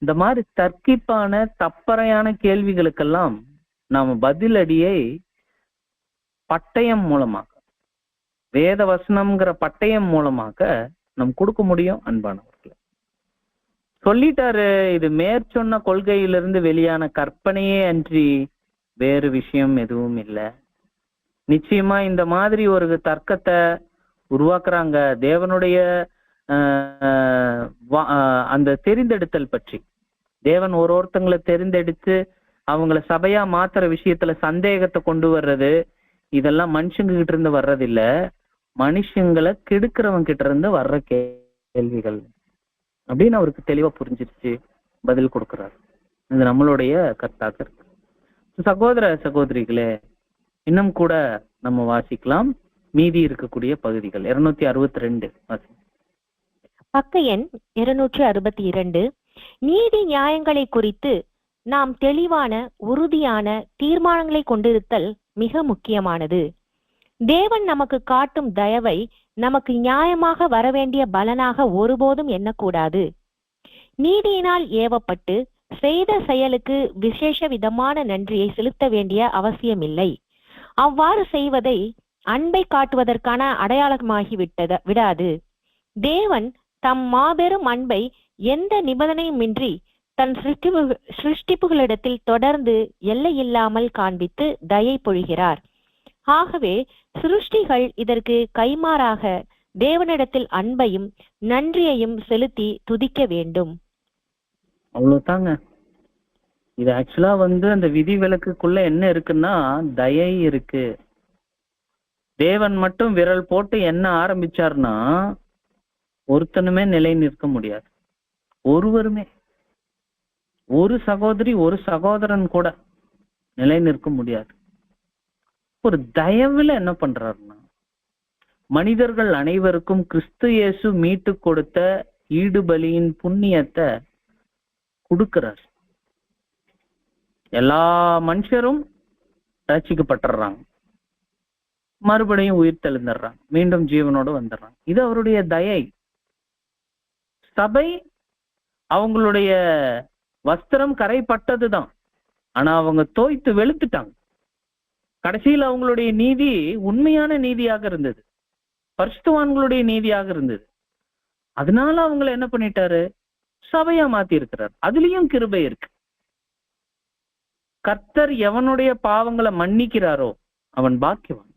இந்த மாதிரி தர்க்கிப்பான தப்பறையான கேள்விகளுக்கெல்லாம் நாம பதிலடியை பட்டயம் மூலமாக, வேத வசனம்ங்கிற பட்டயம் மூலமாக நாம் கொடுக்க முடியும். அன்பானவர்களே, சொல்லிட்டாரு, இது மேற்சொன்ன கொள்கையிலிருந்து வெளியான கற்பனையே அன்றி வேறு விஷயம் எதுவும் இல்லை. நிச்சயமா இந்த மாதிரி ஒரு தர்க்கத்தை உருவாக்குறாங்க. தேவனுடைய அந்த தெரிந்தெடுத்தல் பற்றி, தேவன் ஒருத்தங்களை தெரிந்தெடுத்து அவங்கள சபையா மாத்துற விஷயத்துல சந்தேகத்தை கொண்டு வர்றது, இதெல்லாம் மனுஷங்க கிட்ட இருந்து வர்றதில்ல, மனுஷங்களை கெடுக்கிறவங்க கிட்ட இருந்து வர்ற கேள்விகள் அப்படின்னு அவருக்கு தெளிவா புரிஞ்சிருச்சு, பதில் கொடுக்கிறார். இது நம்மளுடைய கர்த்தாக இருக்கு. சகோதர சகோதரிகளே, இன்னும் கூட நம்ம வாசிக்கலாம் மீதி இருக்கக்கூடிய பகுதிகள். 262 பக்க எண் 262. நீதி நியாயங்களை குறித்து நாம் தெளிவான உறுதியான தீர்மானங்களை கொண்டிருத்தல் மிக முக்கியமானது. தேவன் நமக்கு காட்டும் தயவை நமக்கு நியாயமாக வரவேண்டிய பலனாக ஒருபோதும் எண்ணக்கூடாது. நீதியினால் ஏவப்பட்டு செய்த செயலுக்கு விசேஷ விதமான நன்றியை செலுத்த வேண்டிய அவசியமில்லை. அவ்வாறு செய்வதை அன்பை காட்டுவதற்கான அடையாளமாகி விடாது. தேவன் தம் மாபெரும் அன்பை எந்த நிபந்தனையுமின்றி தன் சிருஷ்டிப்புகளிடத்தில் தொடர்ந்து எல்லையில்லாமல் காண்பித்து தயை பொழிகிறார். ஆகவே சிருஷ்டிகள் இதற்கு கைமாறாக தேவனிடத்தில் அன்பையும் நன்றியையும் செலுத்தி துதிக்க வேண்டும். அவ்வளவுதாங்க. இது ஆக்சுவலா அந்த விதி விலக்குக்குள்ள என்ன இருக்குன்னா தயை இருக்கு. தேவன் மட்டும் விரல் போட்டு என்ன ஆரம்பிச்சார்னா ஒருத்தனுமே நிலை நிற்க முடியாது. ஒருவருமே, ஒரு சகோதரி ஒரு சகோதரன் கூட நிலை நிற்க முடியாது. ஒரு தயவுல என்ன பண்றாருன்னா மனிதர்கள் அனைவருக்கும் கிறிஸ்து இயேசு மீட்டு கொடுத்த ஈடுபலியின் புண்ணியத்தை கொடுக்கிறார். எல்லா மனுஷரும் ரட்சிக்கப்பட்டுறாங்க, மறுபடியும் உயிர் தெழுந்துடுறாங்க, மீண்டும் ஜீவனோடு வந்துடுறாங்க. இது அவருடைய தயை. சபை அவங்களுடைய வஸ்திரம் கரைப்பட்டதுதான், ஆனா அவங்க தோய்த்து வெளுத்துட்டாங்க. கடைசியில் அவங்களுடைய நீதி உண்மையான நீதியாக இருந்தது, பரிசுத்தவான்களுடைய நீதியாக இருந்தது. அதனால அவங்களை என்ன பண்ணிட்டாரு, சபையா மாத்தி இருக்கிறார். அதுலயும் கிருபை இருக்கு. கர்த்தர் எவனுடைய பாவங்களை மன்னிக்கிறாரோ அவன் பாக்கியவான்.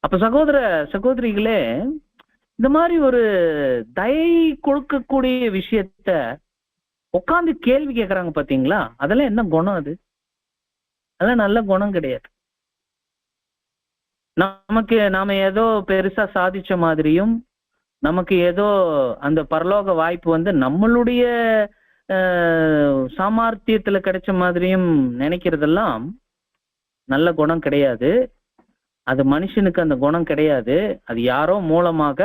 அப்ப சகோதர சகோதரிகளே, இந்த மாதிரி ஒரு தயை கொடுக்கக்கூடிய விஷயத்த உட்கார்ந்து கேள்வி கேட்கறாங்க பாத்தீங்களா, அதெல்லாம் என்ன குணம்? அதெல்லாம் நல்ல குணம் கிடையாது. நாம ஏதோ பெருசா சாதிச்ச மாதிரியும், நமக்கு ஏதோ அந்த பரலோக வாய்ப்பு நம்மளுடைய சாமர்த்தியத்துல கிடைச்ச மாதிரியும் நினைக்கிறதெல்லாம் நல்ல குணம் கிடையாது. அது மனுஷனுக்கு அந்த குணம் கிடையாது. அது யாரோ மூலமாக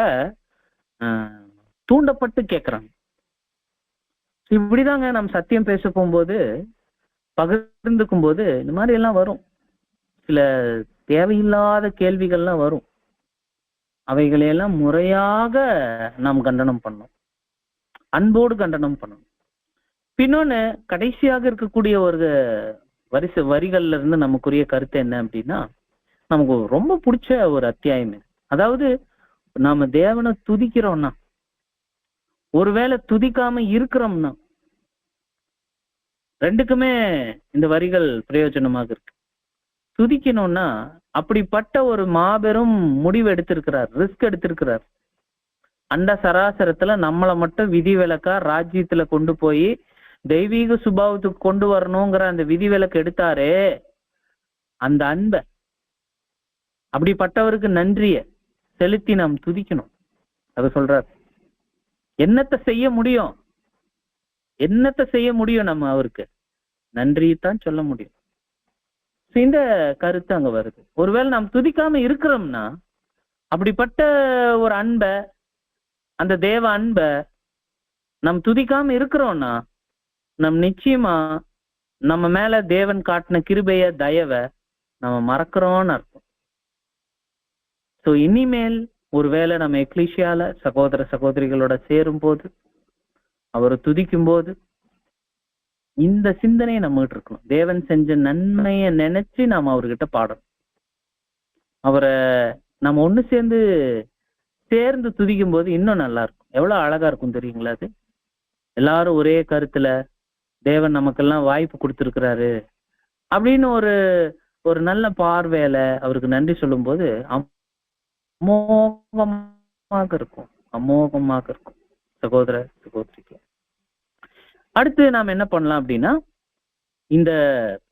தூண்டப்பட்டு கேட்கறாங்க. இப்படிதாங்க நம்ம சத்தியம் பேச போகும்போது, பகிர்ந்துக்கும் போது இந்த மாதிரி எல்லாம் வரும். சில தேவையில்லாத கேள்விகள்லாம் வரும். அவைகளையெல்லாம் முறையாக நாம் கண்டனம் பண்ணணும், அன்போடு கண்டனம் பண்ணணும். பின்னொன்னு, கடைசியாக இருக்கக்கூடிய ஒரு வரிகள்ல இருந்து நமக்குரிய கருத்து என்ன அப்படின்னா, நமக்கு ரொம்ப பிடிச்ச ஒரு அத்தியாயம் இது. அதாவது நாம தேவனை துதிக்கிறோம்னா, ஒருவேளை துதிக்காம இருக்கிறோம்னா, ரெண்டுக்குமே இந்த வரிகள் பிரயோஜனமாக இருக்கு. துதிக்கணும்னா அப்படிப்பட்ட ஒரு மாபெரும் முடிவு எடுத்திருக்கிறார், ரிஸ்க் எடுத்திருக்கிறார். அண்ட சராசரத்துல நம்மளை மட்டும் விதி விலக்கா ராஜ்யத்துல கொண்டு போய் தெய்வீக சுபாவத்துக்கு கொண்டு வரணுங்கிற அந்த விதி விலக்கு எடுத்தாரே, அந்த அன்பை, அப்படிப்பட்டவருக்கு நன்றிய செலுத்தி நாம் துதிக்கணும். அது சொல்றார். என்னத்தை செய்ய முடியும், என்னத்தை செய்ய முடியும்? நம்ம அவருக்கு நன்றியைத்தான் சொல்ல முடியும். இந்த கருத்து அங்க வருது. ஒருவேளை நாம் துதிக்காம இருக்கிறோம்னா, அப்படிப்பட்ட ஒரு அன்பை, அந்த தேவ அன்பை நாம் துதிக்காம இருக்கிறோம்னா, நம் நிச்சயமா நம்ம மேல தேவன் காட்டின கிருபைய தயவை நம்ம மறக்கிறோம்னு அர்த்தம். ஸோ இனிமேல் ஒருவேளை நம்ம எக்லீசியால சகோதர சகோதரிகளோட சேரும் போது, அவரை துதிக்கும் போது இந்த சிந்தனையை நம்மகிட்ட இருக்கணும். தேவன் செஞ்ச நன்மையை நினைச்சு நாம அவர்கிட்ட பாடணும். அவரை நம்ம ஒண்ணு சேர்ந்து துதிக்கும் போது இன்னும் நல்லா இருக்கும். எவ்வளவு அழகா இருக்கும் தெரியுங்களா? அது எல்லாரும் ஒரே கருத்துல தேவன் நமக்கெல்லாம் வாய்ப்பு கொடுத்திருக்கிறாரு அப்படின்னு ஒரு ஒரு நல்ல பார்வையில அவருக்கு நன்றி சொல்லும்போது அமோகமாக இருக்கும், அமோகமாக இருக்கும் சகோதர சகோதரிக்கு. அடுத்து நாம் என்ன பண்ணலாம் அப்படின்னா, இந்த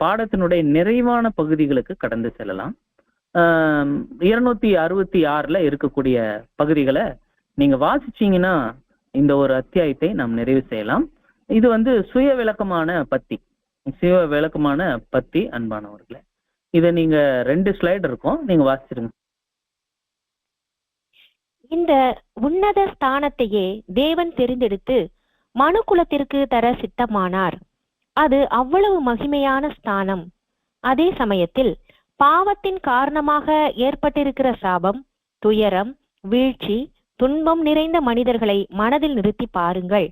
பாடத்தினுடைய நிறைவான பகுதிகளுக்கு கடந்து செல்லலாம். 266 இருக்கக்கூடிய பகுதிகளை நீங்க வாசிச்சீங்கன்னா இந்த ஒரு அத்தியாயத்தை நாம் நிறைவு செய்யலாம். இது சுய விளக்கமான பத்தி அன்பானவர்களே. இத நீங்க 2 ஸ்லைடு இருக்கும், நீங்க வாசிச்சிருங்க. இந்த உன்னத ஸ்தானத்தையே தேவன் தெரிந்தெடுத்து மனு குலத்திற்கு தர சித்தமானார். அது அவ்வளவு மகிமையான ஸ்தானம். அதே சமயத்தில் பாவத்தின் காரணமாக ஏற்பட்டிருக்கிற சாபம், துயரம், வீழ்ச்சி, துன்பம் நிறைந்த மனிதர்களை மனதில் நிறுத்தி பாருங்கள்.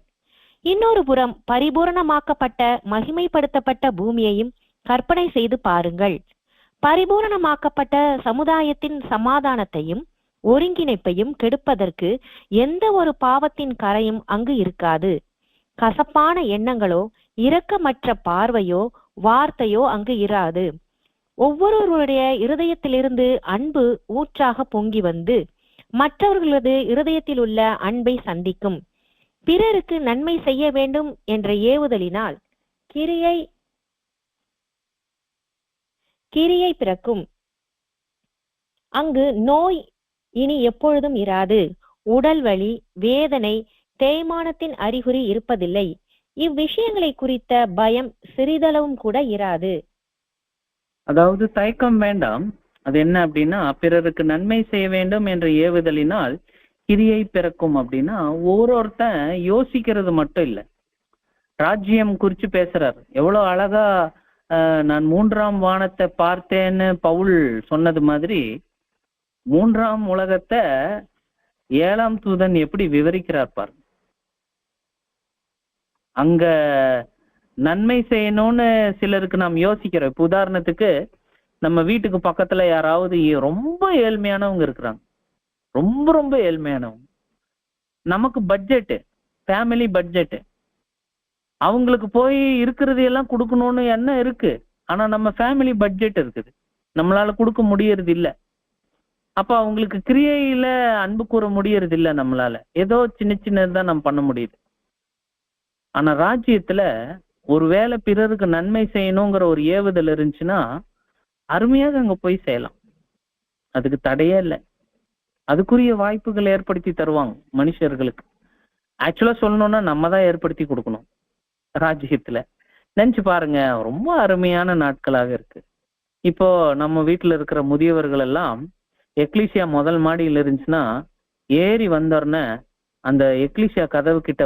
இன்னொரு புறம் பரிபூரணமாக்கப்பட்ட மகிமைப்படுத்தப்பட்ட பூமியையும் கற்பனை செய்து பாருங்கள். பரிபூரணமாக்கப்பட்ட சமுதாயத்தின் சமாதானத்தையும் ஒருங்கிணைப்பையும் கெடுப்பதற்கு எந்த ஒரு பாவத்தின் கரையும் அங்கு இருக்காது. கசப்பான எண்ணங்களோ இரக்கமற்ற பார்வையோ வார்த்தையோ அங்கு இராது. ஒவ்வொருவருடைய இருதயத்திலிருந்து அன்பு ஊற்றாக பொங்கி வந்து மற்றவர்களது இருதயத்தில் உள்ள அன்பை சந்திக்கும். பிறருக்கு நன்மை செய்ய வேண்டும் என்ற ஏவுதலினால் கிரியை பிறக்கும். அங்கு நோய் இனி எப்பொழுதும் இராது. உடல் வலி, வேதனை, தேய்மானத்தின் அறிகுறி இருப்பதில்லை. இவ்விஷயங்களை குறித்த பயம் சிறிதளவும் கூட இராது. அதாவது தயக்கம் வேண்டாம். அது என்ன அப்படின்னா, பிறருக்கு நன்மை செய்ய வேண்டும் என்ற ஏவுதலினால் கிரியை பிறக்கும் அப்படின்னா, ஒருத்தன் யோசிக்கிறது மட்டும் இல்லை, ராஜ்யம் குறிச்சு பேசுறாரு. எவ்வளவு அழகா நான் 3ஆம் வானத்தை பார்த்தேன்னு பவுல் சொன்னது மாதிரி 3ஆம் உலகத்தை 7ஆம் தூதன் எப்படி விவரிக்கிறார் பாருங்க. அங்க நன்மை செய்யணும்னு சிலருக்கு நாம் யோசிக்கிறோம். இப்ப உதாரணத்துக்கு நம்ம வீட்டுக்கு பக்கத்துல யாராவது ரொம்ப ஏழ்மையானவங்க இருக்கிறாங்க, ரொம்ப ரொம்ப ஏழ்மையானவங்க. நமக்கு பட்ஜெட்டு, ஃபேமிலி பட்ஜெட்டு, அவங்களுக்கு போய் இருக்கிறது எல்லாம் கொடுக்கணும்னு என்ன இருக்கு. ஆனா நம்ம ஃபேமிலி பட்ஜெட் இருக்குது, நம்மளால கொடுக்க முடியறது இல்லை. அப்ப அவங்களுக்கு கிரியையில அன்பு கூற முடியறது இல்லை நம்மளால. ஏதோ சின்ன சின்னதுதான் நம்ம பண்ண முடியுது. ஆனா ராஜ்யத்துல ஒருவேளை பிறருக்கு நன்மை செய்யணுங்கிற ஒரு ஏவுதல் இருந்துச்சுன்னா அருமையாக அங்க போய் செய்யலாம். அதுக்கு தடையே இல்லை. அதுக்குரிய வாய்ப்புகள் ஏற்படுத்தி தருவாங்க மனுஷர்களுக்கு. ஆக்சுவலா சொல்லணும்னா நம்ம தான் ஏற்படுத்தி கொடுக்கணும் ராஜ்யத்துல. நினைச்சு பாருங்க, ரொம்ப அருமையான நாட்களாக இருக்கு. இப்போ நம்ம வீட்டுல இருக்கிற முதியவர்கள் எல்லாம் எக்லீசியா முதல் மாடியில் இருந்துச்சுன்னா ஏறி வந்தோடனே அந்த எக்லீசியா கதவு கிட்ட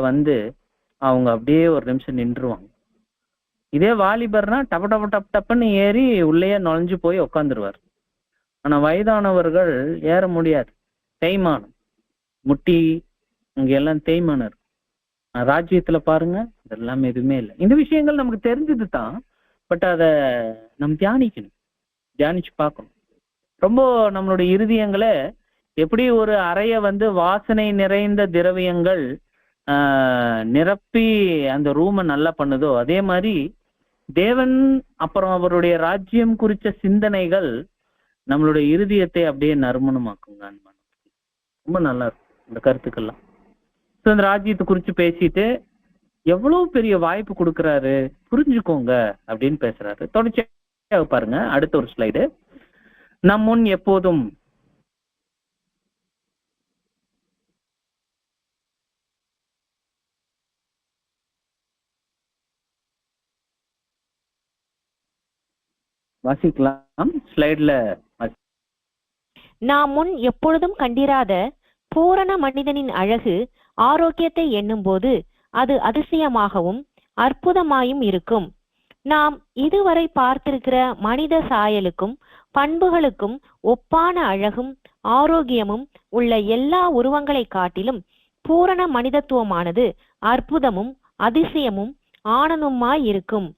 அவங்க அப்படியே ஒரு நிமிஷம் நின்றுவாங்க. இதே வாலிபர்னா டப்ப டப்ப டப் டப்புன்னு ஏறி உள்ளேயே நுழைஞ்சு போய் உட்காந்துருவார். ஆனா வயதானவர்கள் ஏற முடியாது, தேய்மானம், முட்டி இங்க எல்லாம் தேய்மானம் இருக்கும். ராஜ்யத்துல பாருங்க இதெல்லாம் எதுவுமே இல்லை. இந்த விஷயங்கள் நமக்கு தெரிஞ்சது தான், பட் அதை நம்ம தியானிச்சு பார்க்கணும். ரொம்ப நம்மளுடைய இருதயங்களை எப்படி ஒரு அறைய வாசனை நிறைந்த திரவியங்கள் நிரப்பி அந்த ரூமை நல்லா பண்ணுதோ, அதே மாதிரி தேவன் அப்புறம் அவருடைய ராஜ்யம் குறித்த சிந்தனைகள் நம்மளுடைய இருதயத்தை அப்படியே நறுமணமாக்குங்க. ரொம்ப நல்லா இருக்கும் இந்த கருத்துக்கள்லாம். இந்த ராஜ்யத்தை குறிச்சு பேசிட்டு எவ்வளவு பெரிய வாய்ப்பு கொடுக்குறாரு புரிஞ்சுக்கோங்க அப்படின்னு பேசுறாரு. தொடர்ச்சியாக பாருங்க அடுத்த ஒரு ஸ்லைடு. நம் முன் எப்போதும் வாசிக்கலாம். ஸ்லைட்ல நாம் முன் எப்பொழுதும் கண்டிராத பூரண மனிதனின் அழகு ஆரோக்கியத்தை எண்ணும் போது அது அதிசயமாகவும் அற்புதமாயும் இருக்கும். நாம் இதுவரை பார்த்திருக்கிற மனித சாயலுக்கும் பண்புகளுக்கும் ஒப்பான அழகும் ஆரோக்கியமும் உள்ள எல்லா உருவங்களை காட்டிலும் பூரண மனிதத்துவமானது அற்புதமும் அதிசயமும் ஆனந்தமாய் இருக்கும்.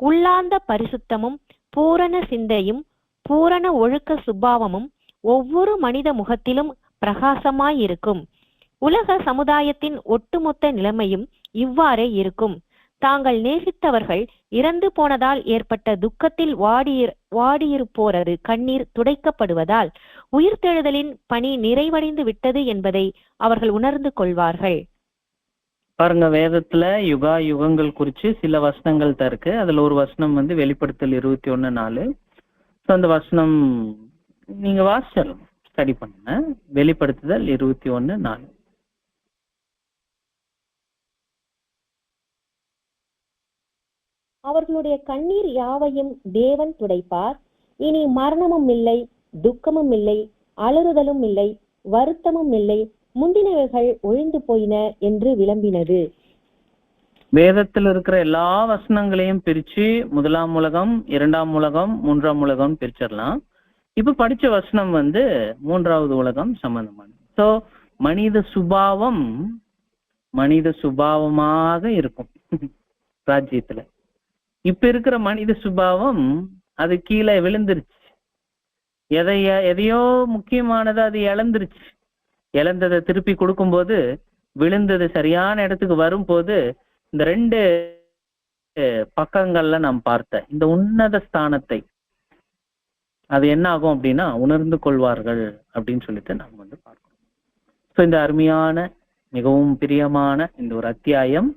உள்ளார்ந்த பரிசுத்தமும் பூரண சிந்தையும் பூரண ஒழுக்க சுபாவமும் ஒவ்வொரு மனித முகத்திலும் பிரகாசமாயிருக்கும். உலக சமுதாயத்தின் ஒட்டுமொத்த நிலைமையும் இவ்வாறே இருக்கும். தாங்கள் நேசித்தவர்கள் இறந்து போனதால் ஏற்பட்ட துக்கத்தில் வாடியிருப்போரது கண்ணீர் துடைக்கப்படுவதால் உயிர்த்தெழுதலின் பணி நிறைவடைந்து விட்டது என்பதை அவர்கள் உணர்ந்து கொள்வார்கள். பாருங்க, வேதத்துல யுகா யுகங்கள் குறிச்சு சில வசனங்கள் தான் இருக்கு. அதுல ஒரு வசனம் வந்து வெளிப்படுத்தல் 21:4. அந்த வசனம் நீங்க வாசிச்சிடலாம், ஸ்டடி பண்ணுங்க. வெளிப்படுத்துதல் 21:4. அவர்களுடைய கண்ணீர் யாவையும் தேவன் துடைப்பார். இனி மரணமும் இல்லை, துக்கமும் இல்லை, அலறுதலும் இல்லை, வருத்தமும் இல்லை, முந்தினவைகள் ஒழிந்து போயின என்று விளம்பினது. வேதத்தில் இருக்கிற எல்லா வசனங்களையும் பிரிச்சு 1ஆம் உலகம், 2ஆம் உலகம், 3ஆம் உலகம் பிரிச்சிடலாம். இப்ப படிச்ச வசனம் வந்து 3வது உலகம் சம்பந்தமானது. சோ மனித சுபாவமாக இருக்கும் ராஜ்யத்துல. இப்ப இருக்கிற மனித சுபாவம் அது கீழே விழுந்துருச்சு. எதையோ முக்கியமானது அது இழந்துருச்சு. இழந்ததை திருப்பி கொடுக்கும்போது, விழுந்தது சரியான இடத்துக்கு வரும்போது, இந்த 2 பக்கங்கள்ல நாம் பார்த்த இந்த உன்னத ஸ்தானத்தை அது என்ன ஆகும் அப்படின்னா உணர்ந்து கொள்வார்கள் அப்படின்னு சொல்லிட்டு நாம் வந்து பார்க்கணும். ஸோ இந்த அருமையான மிகவும் பிரியமான இந்த ஒரு அத்தியாயம்,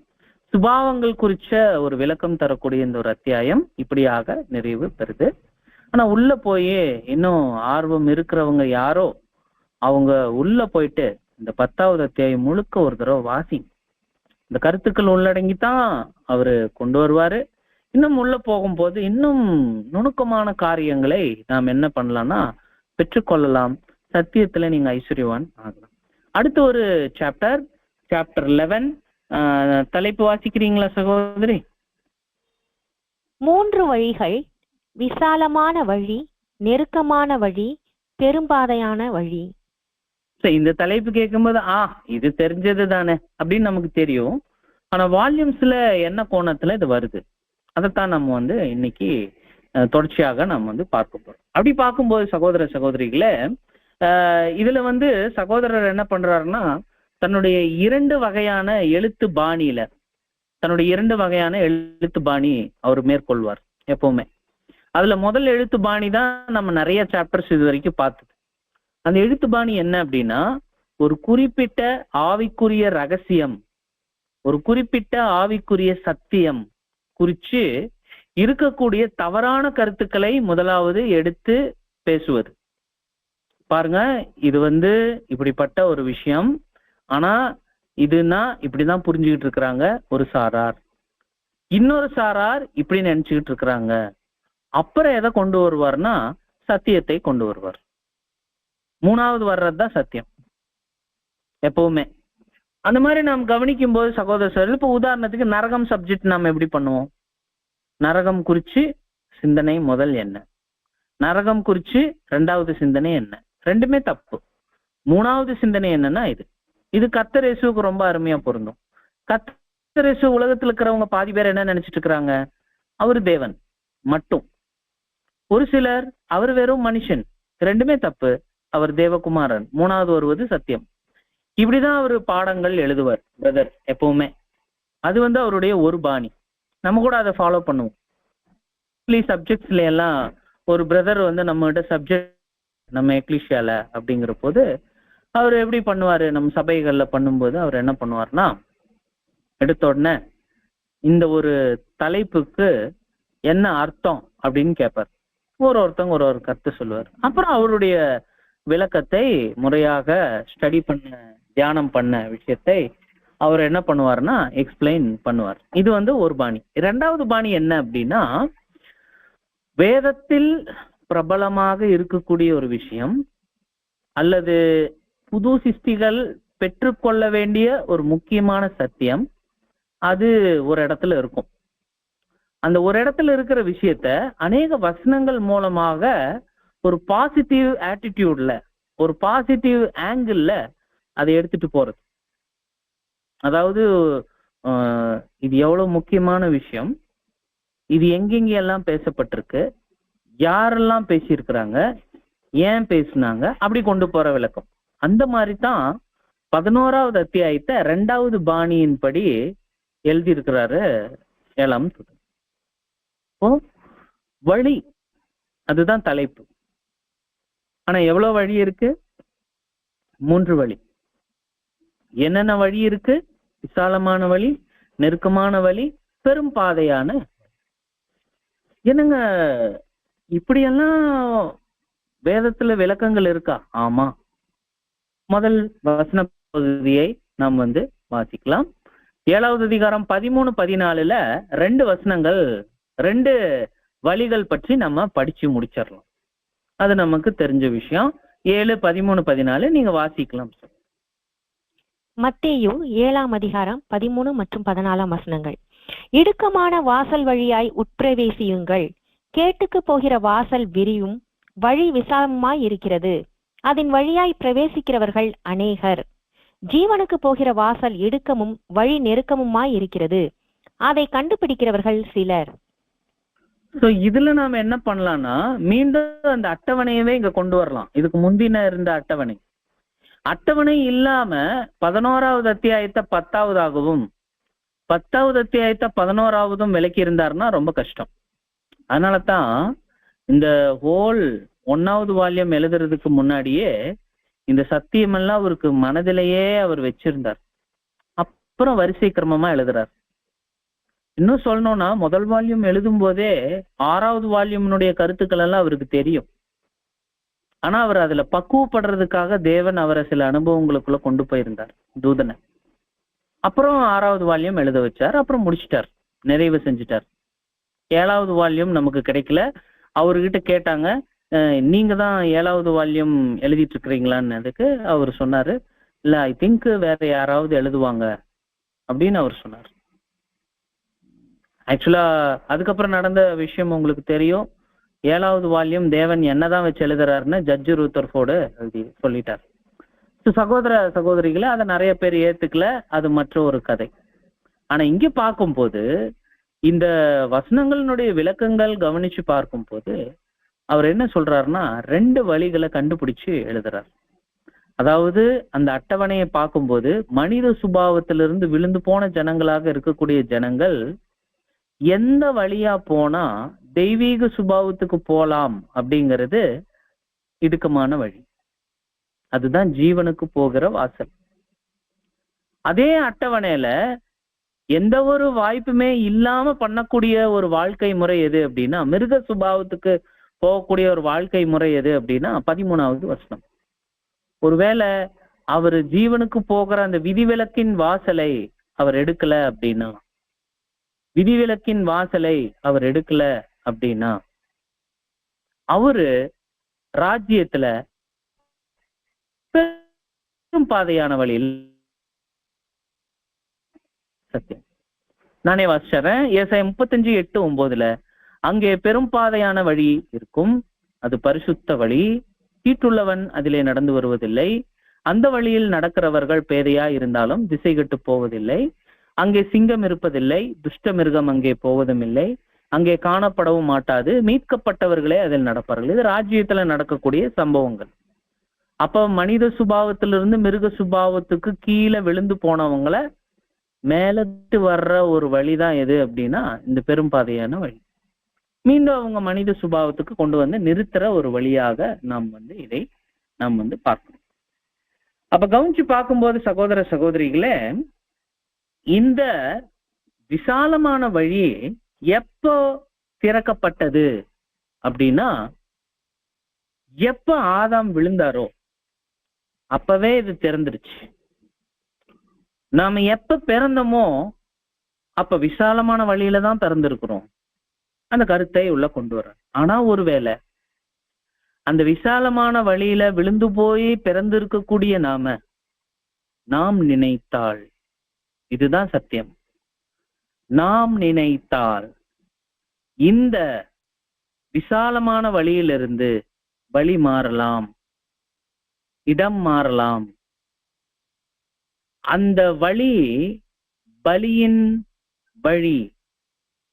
சுபாவங்கள் குறிச்ச ஒரு விளக்கம் தரக்கூடிய இந்த ஒரு அத்தியாயம் இப்படியாக நிறைவு பெறுது. ஆனா உள்ள போய் இன்னும் ஆர்வம் இருக்கிறவங்க யாரோ அவங்க உள்ள போயிட்டு இந்த 10வது அத்தியாயம் முழுக்க ஒரு தடவை வாசி. இந்த கருத்துக்கள் உள்ளடங்கித்தான் அவரு கொண்டு வருவாரு. இன்னும் உள்ள போகும்போது இன்னும் நுணுக்கமான காரியங்களை நாம் என்ன பண்ணலாம்னா பெற்றுக்கொள்ளலாம். சத்தியத்துல நீங்க ஐஸ்வர்யவான் ஆகலாம். அடுத்து ஒரு சாப்டர் 11. தலைப்பு வாசிக்கிறீங்களா சகோதரி? 3 வழிகள்: விசாலமான வழி, நெருக்கமான வழி, பெரும்பாதையான வழி. இந்த தலைப்பு கேட்கும்போது இது தெரிஞ்சது தானே அப்படின்னு நமக்கு தெரியும். ஆனா வால்யூம்ஸ்ல என்ன கோணத்துல இது வருது, அதைத்தான் நம்ம வந்து இன்னைக்கு தொடர்ச்சியாக நம்ம வந்து பார்க்க போறோம். அப்படி பார்க்கும்போது சகோதர சகோதரிகளே, இதுல வந்து சகோதரர் என்ன பண்றாருன்னா தன்னுடைய 2 வகையான எழுத்து பாணியில அவர் மேற்கொள்வார் எப்பவுமே. அதுல முதல் எழுத்து பாணி தான் நம்ம நிறைய சாப்டர்ஸ் இது வரைக்கும் பார்த்தது. அந்த எழுத்து பாணி என்ன அப்படின்னா, ஒரு குறிப்பிட்ட ஆவிக்குரிய ரகசியம், ஒரு குறிப்பிட்ட ஆவிக்குரிய சத்தியம் குறிச்சு இருக்கக்கூடிய தவறான கருத்துக்களை முதலாவது எடுத்து பேசுவது. பாருங்க, இது வந்து இப்படிப்பட்ட ஒரு விஷயம், ஆனா இதுனா இப்படிதான் புரிஞ்சுக்கிட்டு இருக்கிறாங்க ஒரு சாரார், இன்னொரு சாரார் இப்படி நினைச்சுக்கிட்டு இருக்கிறாங்க. அப்புறம் எதை கொண்டு வருவார்னா சத்தியத்தை கொண்டு வருவார். 3வது வர்றதுதான் சத்தியம் எப்பவுமே. அந்த மாதிரி நாம் கவனிக்கும் போது சகோதரர், இப்ப உதாரணத்துக்கு நரகம் சப்ஜெக்ட் நாம் எப்படி பண்ணுவோம்? நரகம் குறிச்சு சிந்தனை முதல் என்ன, நரகம் குறிச்சு 2வது சிந்தனை என்ன, ரெண்டுமே தப்பு. 3வது சிந்தனை என்னன்னா இது கர்த்தர் இயேசுவுக்கு ரொம்ப அருமையா பொருந்தும். கர்த்தர் இயேசு உலகத்துல இருக்கிறவங்க பாதி பேர் என்ன நினைச்சிட்டு இருக்கிறாங்க, அவரு தேவன் மட்டும். ஒரு சிலர் அவர் வெறும் மனுஷன், ரெண்டுமே தப்பு. அவர் தேவகுமாரன், 3வது வருவது சத்தியம். இப்படிதான் அவர் பாடங்கள் எழுதுவார் பிரதர் எப்பவுமே. அது வந்து அவருடைய ஒரு பாணி. நம்ம கூட அதை ஃபாலோ பண்ணுவோம். சப்ஜெக்ட்ஸ்ல எல்லாம் ஒரு பிரதர் வந்து நம்ம கிட்ட சப்ஜெக்ட் நம்ம எக்லிஷியால அப்படிங்கிற போது அவர் எப்படி பண்ணுவாரு, நம்ம சபைகள்ல பண்ணும்போது அவர் என்ன பண்ணுவார்னா, எடுத்த உடனே இந்த ஒரு தலைப்புக்கு என்ன அர்த்தம் அப்படின்னு கேட்பார். ஒருத்தவங்க ஒரு கருத்து சொல்லுவார். அப்புறம் அவருடைய விளக்கத்தை முறையாக ஸ்டடி பண்ண, தியானம் பண்ண விஷயத்தை அவர் என்ன பண்ணுவார்னா எக்ஸ்பிளைன் பண்ணுவார். இது வந்து ஒரு பாணி. 2வது பாணி என்ன அப்படின்னா, வேதத்தில் பிரபலமாக இருக்கக்கூடிய ஒரு விஷயம் அல்லது புது சிருஷ்டிகள் பெற்றுக்கொள்ள வேண்டிய ஒரு முக்கியமான சத்தியம், அது ஒரு இடத்துல இருக்கும். அந்த ஒரு இடத்துல இருக்கிற விஷயத்த அநேக வசனங்கள் மூலமாக ஒரு பாசிட்டிவ் ஆட்டிடியூட்ல, ஒரு பாசிட்டிவ் ஆங்கிள் அதை எடுத்துட்டு போறது. அதாவது இது எவ்வளவு முக்கியமான விஷயம், இது எங்கெங்கெல்லாம் பேசப்பட்டிருக்கு, யாரெல்லாம் பேசியிருக்கிறாங்க, ஏன் பேசினாங்க, அப்படி கொண்டு போற விளக்கம். அந்த மாதிரி தான் 11வது அத்தியாயத்தை 2வது பாணியின்படி எழுதி இருக்கிறாரு 7ஆம் தூதன். ஓ, வழி அதுதான் தலைப்பு. ஆனா எவ்வளவு வழி இருக்கு? 3 வழி. என்னென்ன வழி இருக்கு? விசாலமான வழி, நெருக்கமான வழி, பெரும் பாதையான. என்னங்க இப்படியெல்லாம் வேதத்துல விளக்கங்கள் இருக்கா? ஆமா. முதல் வசன பகுதியை நாம் வாசிக்கலாம். 7வது அதிகாரம் 13, 14ல 2 வசனங்கள், 2 வழிகள் பற்றி நம்ம படிச்சு முடிச்சிடலாம். அது நமக்கு தெரிஞ்ச விஷயம். 7, 13, 14 நீங்க வாசிக்கலாம். மத்தேயு 7ஆம் அதிகாரம் 13 மற்றும் 14ஆம் வசனங்கள். இடுக்கமான வாசல் வழியாய் உட்பிரவேசியுங்கள். கேட்டுக்கு போகிற வாசல் விரியும், வழி விசாலமாய் இருக்கிறது, அதன் வழியாய் பிரவேசிக்கிறவர்கள் அநேகர். ஜீவனுக்கு போகிற வாசல் இடுக்கமும் வழி நெருக்கமுமாய் இருக்கிறது, அதை கண்டுபிடிக்கிறவர்கள் சிலர். இதுல நாம என்ன பண்ணலாம்னா, மீண்டும் அந்த அட்டவணையவே இங்க கொண்டு வரலாம். இதுக்கு முந்தின இருந்த அட்டவணை இல்லாம 11வது அத்தியாயத்தை 10ஆவதாகவும் 10வது அத்தியாயத்தை 11ஆவதும் விளக்கி இருந்தாருன்னா ரொம்ப கஷ்டம். அதனாலதான் இந்த ஹோல் 1வது வால்யூம் எழுதுறதுக்கு முன்னாடியே இந்த சத்தியமெல்லாம் அவருக்கு மனதிலேயே அவர் வச்சிருந்தார். அப்புறம் வரிசை கிரமமா எழுதுறார். இன்னும் சொல்லணும்னா, முதல் வால்யூம் எழுதும் போதே 6வது வால்யூமினுடைய கருத்துக்கள் எல்லாம் அவருக்கு தெரியும். ஆனா அவர் அதுல பக்குவப்படுறதுக்காக தேவன் அவரை சில அனுபவங்களுக்குள்ள கொண்டு போயிருந்தார், தூதனை. அப்புறம் 6வது வால்யூம் எழுத வச்சார். அப்புறம் முடிச்சிட்டார், நிறைவு செஞ்சுட்டார். 7வது வால்யூம் நமக்கு கிடைக்கல. அவர்கிட்ட கேட்டாங்க, நீங்க தான் 7வது வால்யூம் எழுதிட்டு இருக்கிறீங்களான்னு. அதுக்கு அவர் சொன்னாரு, இல்ல, ஐ திங்க் வேற யாராவது எழுதுவாங்க அப்படின்னு அவர் சொன்னார். ஆக்சுவலா அதுக்கப்புறம் நடந்த விஷயம் உங்களுக்கு தெரியும். 7வது வால்யூம் தேவன் என்னதான் வச்சு எழுதுறாருன்னு ஜட்ஜ் ரூதர்ஃபோர்டு எழுதி சொல்லிட்டார். சகோதர சகோதரிகளை அதை நிறைய பேர் ஏத்துக்கல, அது மற்ற ஒரு கதை. ஆனா இங்க பார்க்கும்போது இந்த வசனங்களினுடைய விளக்கங்கள் கவனிச்சு பார்க்கும்போது அவர் என்ன சொல்றாருன்னா, 2 வழிகளை கண்டுபிடிச்சு எழுதுறார். அதாவது அந்த அட்டவணையை பார்க்கும்போது மனித சுபாவத்திலிருந்து விழுந்து போன ஜனங்களாக இருக்கக்கூடிய ஜனங்கள் எந்த வழியா போனா தெய்வீக சுபாவத்துக்கு போலாம் அப்படிங்கிறது இடுக்கமான வழி. அதுதான் ஜீவனுக்கு போகிற வாசல். அதே அட்டவணையில எந்த ஒரு வாய்ப்புமே இல்லாம பண்ணக்கூடிய ஒரு வாழ்க்கை முறை எது அப்படின்னா, மிருக சுபாவத்துக்கு போகக்கூடிய ஒரு வாழ்க்கை முறை எது அப்படின்னா 13வது வசனம். ஒருவேளை அவர் ஜீவனுக்கு போகிற அந்த விதிவிலக்கின் வாசலை அவர் எடுக்கல அப்படின்னா, விதிவிலக்கின் வாசலை அவர் எடுக்கல அப்படின்னா, அவரு ராஜ்யத்துல பெரும் பாதையான வழியில் சத்தியம். நானே வாசிச்சறேன். ஏசாயா 35:8-9 அங்கே பெரும் பாதையான வழி இருக்கும், அது பரிசுத்த வழி, தீட்டுள்ளவன் அதிலே நடந்து வருவதில்லை, அந்த வழியில் நடக்கிறவர்கள் பேதையா இருந்தாலும் திசை கெட்டு போவதில்லை, அங்கே சிங்கம் இருப்பதில்லை, துஷ்ட மிருகம் அங்கே போவதும் இல்லை, அங்கே காணப்படவும் மாட்டாது, மீட்கப்பட்டவர்களே அதில் நடப்பார்கள். இது ராஜ்யத்துல நடக்கக்கூடிய சம்பவங்கள். அப்ப மனித சுபாவத்திலிருந்து மிருக சுபாவத்துக்கு கீழே விழுந்து போனவங்களை மேலத்து வர்ற ஒரு வழிதான் எது அப்படின்னா இந்த பெரும்பாதையான வழி. மீண்டும் அவங்க மனித சுபாவத்துக்கு கொண்டு வந்து நிறுத்துற ஒரு வழியாக நாம் இதை நாம் பார்க்கணும். அப்ப கவனிச்சு பார்க்கும்போது சகோதர சகோதரிகளே, இந்த விசாலமான வழி எப்போ திறக்கப்பட்டது அப்படின்னா, எப்ப ஆதாம் விழுந்தாரோ அப்பவே இது திறந்துருச்சு. நாம எப்ப பிறந்தோமோ அப்ப விசாலமான வழியில தான் பிறந்திருக்கிறோம். அந்த கருத்தை உள்ள கொண்டு வர. ஆனா ஒருவேளை அந்த விசாலமான வழியில விழுந்து போய் பிறந்திருக்கக்கூடிய நாம் நினைத்தால், இதுதான் சத்தியம், நாம் நினைத்தால் இந்த விசாலமான வழியிலிருந்து வழி மாறலாம், இடம் மாறலாம். அந்த வழி பலியின் வழி,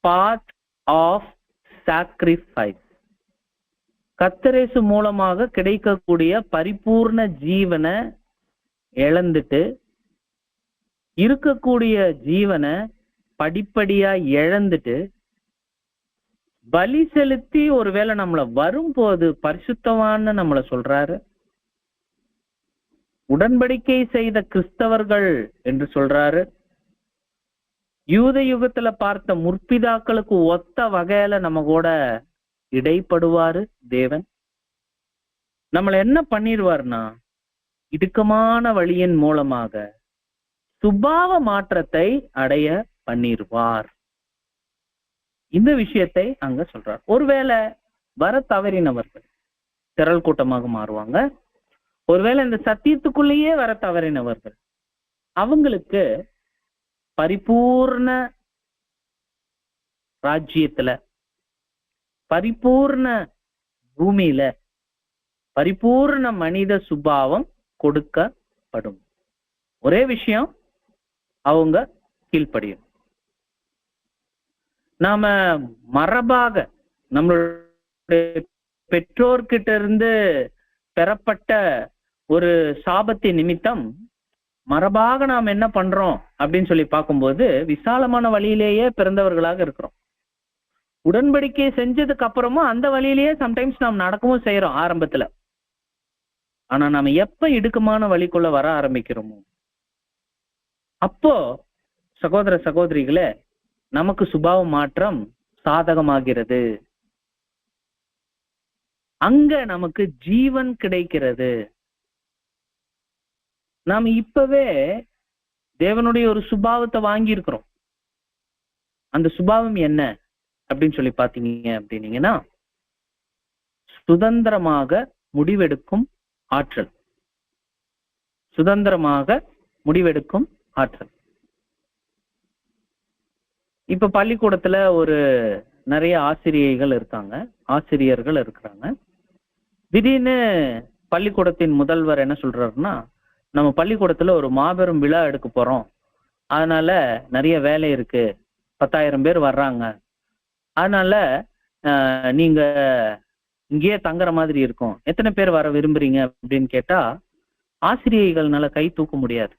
பாத் ஆஃப் சாக்ரிஃபைஸ், கர்த்தரேசு மூலமாக கிடைக்கக்கூடிய பரிபூர்ண ஜீவனை இழந்துட்டு இருக்கக்கூடிய ஜீவனை படிப்படியா இழந்துட்டு பலி செலுத்தி ஒருவேளை நம்மள வரும்போது பரிசுத்தவான்னு நம்மள சொல்றாரு. உடன்படிக்கை செய்த கிறிஸ்தவர்கள் என்று சொல்றாரு. யூத யுகத்துல பார்த்த முற்பிதாக்களுக்கு ஒத்த வகையில நம்ம கூட இடைப்படுவாரு தேவன். நம்மள என்ன பண்ணிடுவார்னா, இடுக்கமான வழியின் மூலமாக சுபாவ மாற்றத்தை அடைய பண்ணிடுவார். இந்த விஷயத்தை அங்க சொல்றார். ஒருவேளை வர தவறினவர்கள் திரள் கூட்டமாக மாறுவாங்க. ஒருவேளை இந்த சத்தியத்துக்குள்ளேயே வர தவறினவர்கள் அவங்களுக்கு பரிபூர்ண ராஜ்யத்துல, பரிபூர்ண பூமியில பரிபூர்ண மனித சுபாவம் கொடுக்கப்படும். ஒரே விஷயம், அவங்க கீழ்ப்படியும். நாம மரபாக நம்மளுடைய பெற்றோர்கிட்ட இருந்து பெறப்பட்ட ஒரு சாபத்தின் நிமித்தம் மரபாக நாம் என்ன பண்றோம் அப்படின்னு சொல்லி பார்க்கும்போது விசாலமான வழியிலேயே பிறந்தவர்களாக இருக்கிறோம். உடன்படிக்கை செஞ்சதுக்கு அப்புறமும் அந்த வழியிலேயே சம்டைம்ஸ் நாம் நடக்கவும் செய்யறோம் ஆரம்பத்துல. ஆனா நாம எப்ப இடுக்கமான வழிக்குள்ள வர ஆரம்பிக்கிறோமோ அப்போ சகோதர சகோதரிகளே நமக்கு சுபாவ மாற்றம் சாதகமாகிறது. அங்க நமக்கு ஜீவன் கிடைக்கிறது. நாம் இப்பவே தேவனுடைய ஒரு சுபாவத்தை வாங்கி இருக்கிறோம். அந்த சுபாவம் என்ன அப்படின்னு சொல்லி பாத்தீங்க அப்படின்னீங்கன்னா, சுதந்திரமாக முடிவெடுக்கும் ஆற்றல். சுதந்திரமாக முடிவெடுக்கும் ஆற்றல். இப்ப பள்ளிக்கூடத்துல ஒரு நிறைய ஆசிரியர்கள் இருக்கிறாங்க. திடீர்னு பள்ளிக்கூடத்தின் முதல்வர் என்ன சொல்றாருன்னா, நம்ம பள்ளிக்கூடத்துல ஒரு மாபெரும் விழா எடுக்க போறோம், அதனால நிறைய வேலை இருக்கு, 10,000 பேர் வர்றாங்க, அதனால நீங்க இங்கேயே தங்குற மாதிரி இருக்கும், எத்தனை பேர் வர விரும்புறீங்க அப்படின்னு கேட்டா ஆசிரியர்கள்னால கை தூக்க முடியாது.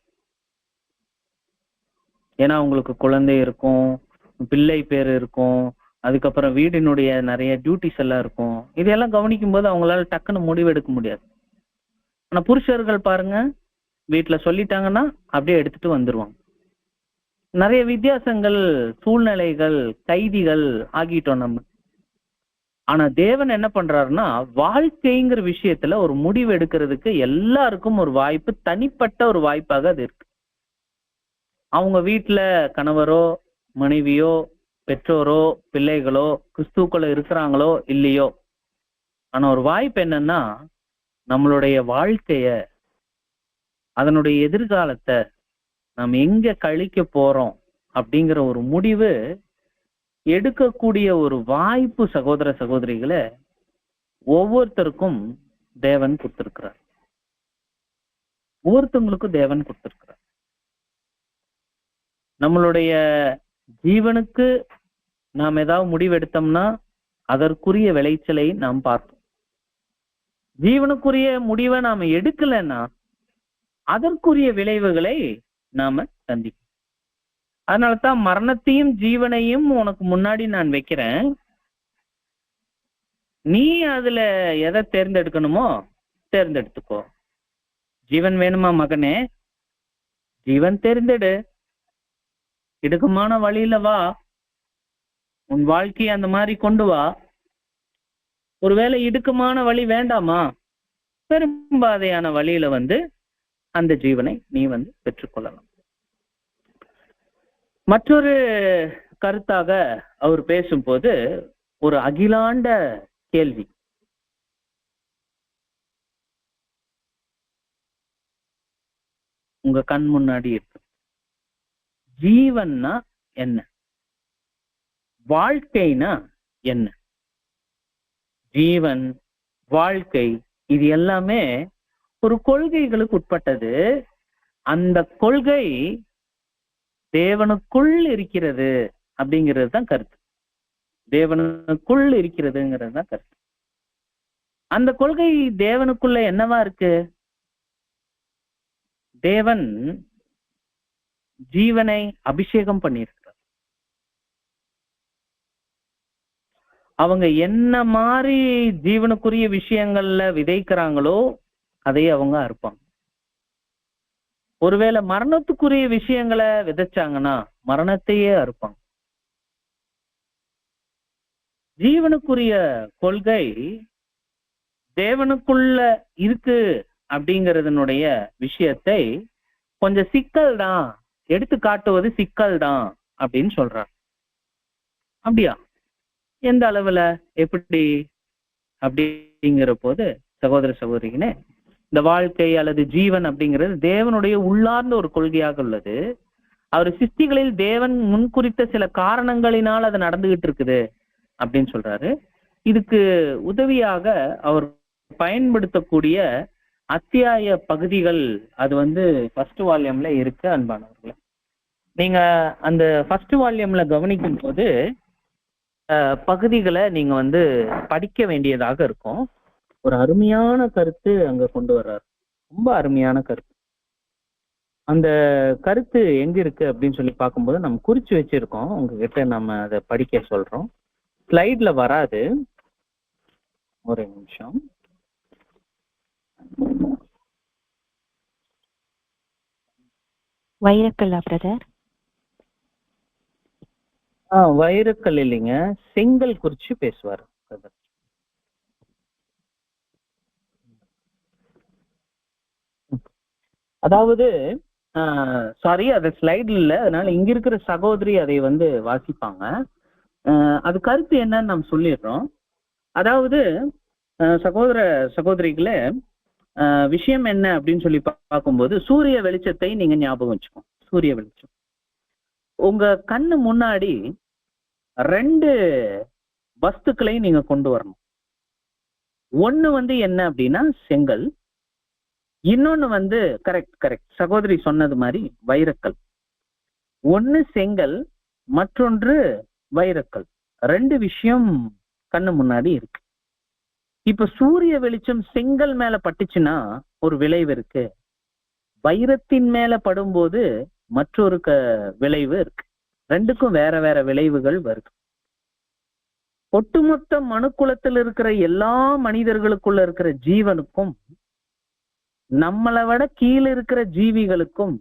ஏன்னா உங்களுக்கு குழந்தை இருக்கும், பிள்ளை பேர் இருக்கும், அதுக்கப்புறம் வீடினுடைய நிறைய டியூட்டிஸ் எல்லாம் இருக்கும். இதெல்லாம் கவனிக்கும் போது அவங்களால டக்குன்னு முடிவு எடுக்க முடியாது. ஆனா புருஷர்கள் பாருங்க, வீட்டுல சொல்லிட்டாங்கன்னா அப்படியே எடுத்துட்டு வந்துருவாங்க. நிறைய வித்தியாசங்கள், சூழ்நிலைகள், கைதிகள் ஆகிட்டோம் நம்ம. ஆனா தேவன் என்ன பண்றாருன்னா, வாழ்க்கைங்கிற விஷயத்துல ஒரு முடிவு எடுக்கிறதுக்கு எல்லாருக்கும் ஒரு வாய்ப்பு, தனிப்பட்ட ஒரு வாய்ப்பாக அது இருக்கு. அவங்க வீட்டுல கணவரோ மனைவியோ பெற்றோரோ பிள்ளைகளோ கிறிஸ்துக்களோ இருக்கிறாங்களோ இல்லையோ, ஆனா ஒரு வாய்ப்பு என்னன்னா, நம்மளுடைய வாழ்க்கைய, அதனுடைய எதிர்காலத்தை நாம் எங்க கழிக்க போறோம் அப்படிங்கிற ஒரு முடிவு எடுக்கக்கூடிய ஒரு வாய்ப்பு சகோதர சகோதரிகளை ஒவ்வொருத்தருக்கும் தேவன் கொடுத்திருக்கிறார். ஒவ்வொருத்தவங்களுக்கும் தேவன் கொடுத்திருக்கிறார். நம்மளுடைய ஜீவனுக்கு நாம் ஏதாவது முடிவெடுத்தோம்னா அதற்குரிய விளைச்சலை நாம் பார்ப்போம். ஜீவனுக்குரிய முடிவை நாம எடுக்கலைன்னா அதற்குரிய விளைவுகளை நாம சந்திப்போம். அதனாலதான் மரணத்தையும் ஜீவனையும் உனக்கு முன்னாடி நான் வைக்கிறேன், நீ அதுல எதை தேர்ந்தெடுக்கணுமோ தேர்ந்தெடுத்துக்கோ. ஜீவன் வேணுமா மகனே, ஜீவன் தேர்ந்தெடு. இடுக்கமான வழியில வா, உன் வாழ்க்கையை அந்த மாதிரி கொண்டு வா. ஒருவேளை இடுக்கமான வழி வேண்டாமா, பெரும்பாதையான வழியில அந்த ஜீவனை நீ பெற்றுக்கொள்ளலாம். மற்றொரு கருத்தாக அவர் பேசும்போது ஒரு அகிலாண்ட கேள்வி, உங்க கண் முன்னாடி இருக்கு. ஜீவன்னா என்ன, வாழ்க்கைனா என்ன? ஜீவன், வாழ்க்கை, இது எல்லாமே ஒரு கொள்கைகளுக்கு உட்பட்டது. அந்த கொள்கை தேவனுக்குள் இருக்கிறது அப்படிங்கிறது தான் கருத்து. தேவனுக்குள் இருக்கிறதுங்கிறது தான் கருத்து. அந்த கொள்கை தேவனுக்குள்ள என்னவா இருக்கு? தேவன் ஜீவனை அபிஷேகம் பண்ணியிருக்கிறார். அவங்க என்ன மாதிரி ஜீவனுக்குரிய விஷயங்கள்ல விதைக்கிறாங்களோ அதை அவங்க அறுப்பாங்க. ஒருவேளை மரணத்துக்குரிய விஷயங்களை விதைச்சாங்கன்னா மரணத்தையே அறுப்பாங்க. ஜீவனுக்குரிய கொள்கை தேவனுக்குள்ள இருக்கு அப்படிங்கறதனுடைய விஷயத்தை கொஞ்சம் சிக்கல் தான், எடுத்து காட்டுவது சிக்கல் தான் அப்படின்னு சொல்றார். அப்படியா? எந்த அளவுல, எப்படி அப்படிங்கிற போது சகோதர சகோதரிகளே, இந்த வாழ்க்கை அல்லது ஜீவன் அப்படிங்கிறது தேவனுடைய உள்ளார்ந்த ஒரு கொள்கையாக உள்ளது. அவர் சிருஷ்டிகளில் தேவன் முன்குறித்த சில காரணங்களினால் அது நடந்துகிட்டு இருக்குது அப்படின்னு சொல்றாரு. இதுக்கு உதவியாக அவர் பயன்படுத்தக்கூடிய அத்தியாய பகுதிகள் அது ஃபர்ஸ்ட் வால்யூம்ல இருக்கு அன்பானவர்களே. நீங்க அந்த ஃபர்ஸ்ட் வால்யூம்ல கவனிக்கும் போது பகுதிகளை நீங்க படிக்க வேண்டியதாக இருக்கும். ஒரு அருமையான கருத்து அங்க கொண்டு வர்றாரு, ரொம்ப அருமையான கருத்து. அந்த கருத்து எங்க இருக்கு அப்படின்னு சொல்லி பார்க்கும்போது நம்ம குறிச்சு வச்சிருக்கோம், உங்ககிட்ட நம்ம அதை படிக்க சொல்றோம். ஸ்லைட்ல வராது, ஒரு நிமிஷம். வைரக்கல்லா பிரதர்? வைரக்கல் இல்லைங்க, செங்கல் குறிச்சு பேசுவார். அதாவது சாரி, அது ஸ்லைட்ல இல்ல, அதனால இங்க இருக்கிற சகோதரி அதை வாசிப்பாங்க. அது கருத்து என்னன்னு நம்ம சொல்லிடுறோம். அதாவது சகோதர சகோதரிகளே, விஷயம் என்ன அப்படின்னு சொல்லி பார்க்கும்போது சூரிய வெளிச்சத்தை நீங்க ஞாபகம் வச்சுக்கோங்க. சூரிய வெளிச்சம் உங்க கண்ணு முன்னாடி ரெண்டு வஸ்துக்களை நீங்க கொண்டு வரணும். ஒண்ணு என்ன அப்படின்னா செங்கல், இன்னொன்னு கரெக்ட் சகோதரி சொன்னது மாதிரி வைரக்கல். ஒண்ணு செங்கல், மற்றொன்று வைரக்கல். ரெண்டு விஷயம் கண்ணு முன்னாடி இருக்கு. இப்ப சூரிய வெளிச்சம் செங்கல் மேல பட்டுச்சுன்னா ஒரு விளைவு இருக்கு, வைரத்தின் மேல படும்போது மற்றொரு விளைவு இருக்கு. ரெண்டுக்கும் வேற வேற விளைவுகள் வருது. ஒட்டுமொத்த மனுக்குலத்தில் இருக்கிற எல்லா மனிதர்களுக்குள்ள இருக்கிற ஜீவனுக்கும் நம்மளை விட கீழே இருக்கிற ஜீவிகளுக்கும்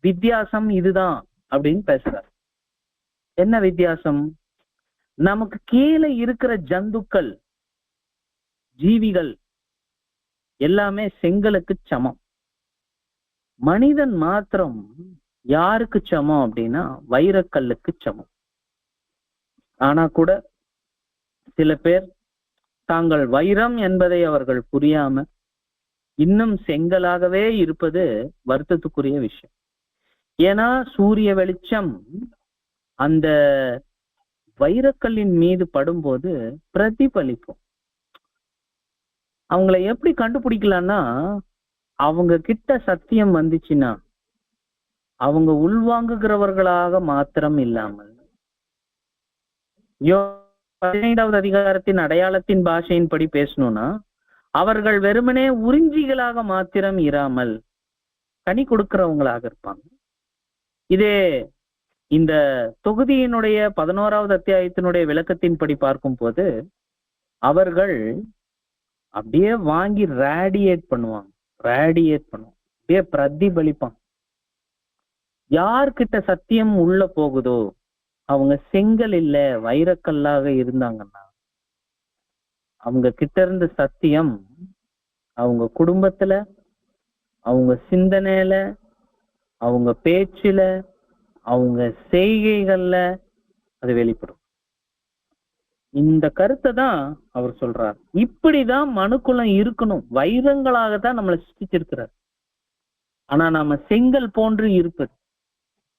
வித்தியாசம் இதுதான் அப்படின்னு பேசுறாரு. என்ன வித்தியாசம்? நமக்கு கீழே இருக்கிற ஜந்துக்கள், ஜீவிகள் எல்லாமே செங்கலுக்கு சமம். மனிதன் மாத்திரம் யாருக்கு சமம் அப்படின்னா வைரக்கல்லுக்கு சமம். ஆனா கூட சில பேர் தாங்கள் வைரம் என்பதை அவர்கள் புரியாம இன்னும் செங்கலாகவே இருப்பது வருத்தத்துக்குரிய விஷயம். ஏன்னா சூரிய வெளிச்சம் அந்த வைரக்கல்லின் மீது படும்போது பிரதிபலிக்கும். அவங்களை எப்படி கண்டுபிடிக்கலாம்னா, அவங்க கிட்ட சத்தியம் வந்துச்சுன்னா அவங்க உள்வாங்குகிறவர்களாக மாத்திரம் இல்லாமல் 15வது அதிகாரத்தின் அடையாளத்தின் பாஷையின்படி பேசணும்னா அவர்கள் வெறுமனே உறிஞ்சிகளாக மாத்திரம் இராமல் கனி கொடுக்கிறவங்களாக இருப்பாங்க. இதே இந்த தொகுதியினுடைய 11வது அத்தியாயத்தினுடைய விளக்கத்தின்படி பார்க்கும் போது அவர்கள் அப்படியே வாங்கி ரேடியேட் பண்ணுவாங்க, அப்படியே பிரதிபலிப்பாங்க. யார்கிட்ட சத்தியம் உள்ள போகுதோ அவங்க செங்கல் இல்ல வைரக்கல்லாக இருந்தாங்கன்னா அவங்க கிட்ட இருந்த சத்தியம் அவங்க குடும்பத்துல, அவங்க சிந்தனையில, அவங்க பேச்சுல, அவங்க செய்கைகள்ல அது வெளிப்படும். இந்த கருத்தை தான் அவர் சொல்றார். இப்படிதான் மனுக்குலம் இருக்கணும், வைரங்களாகத்தான் நம்மளை சிருஷ்டிச்சிருக்கிறார். ஆனா நம்ம செங்கல் போன்று இருப்பது.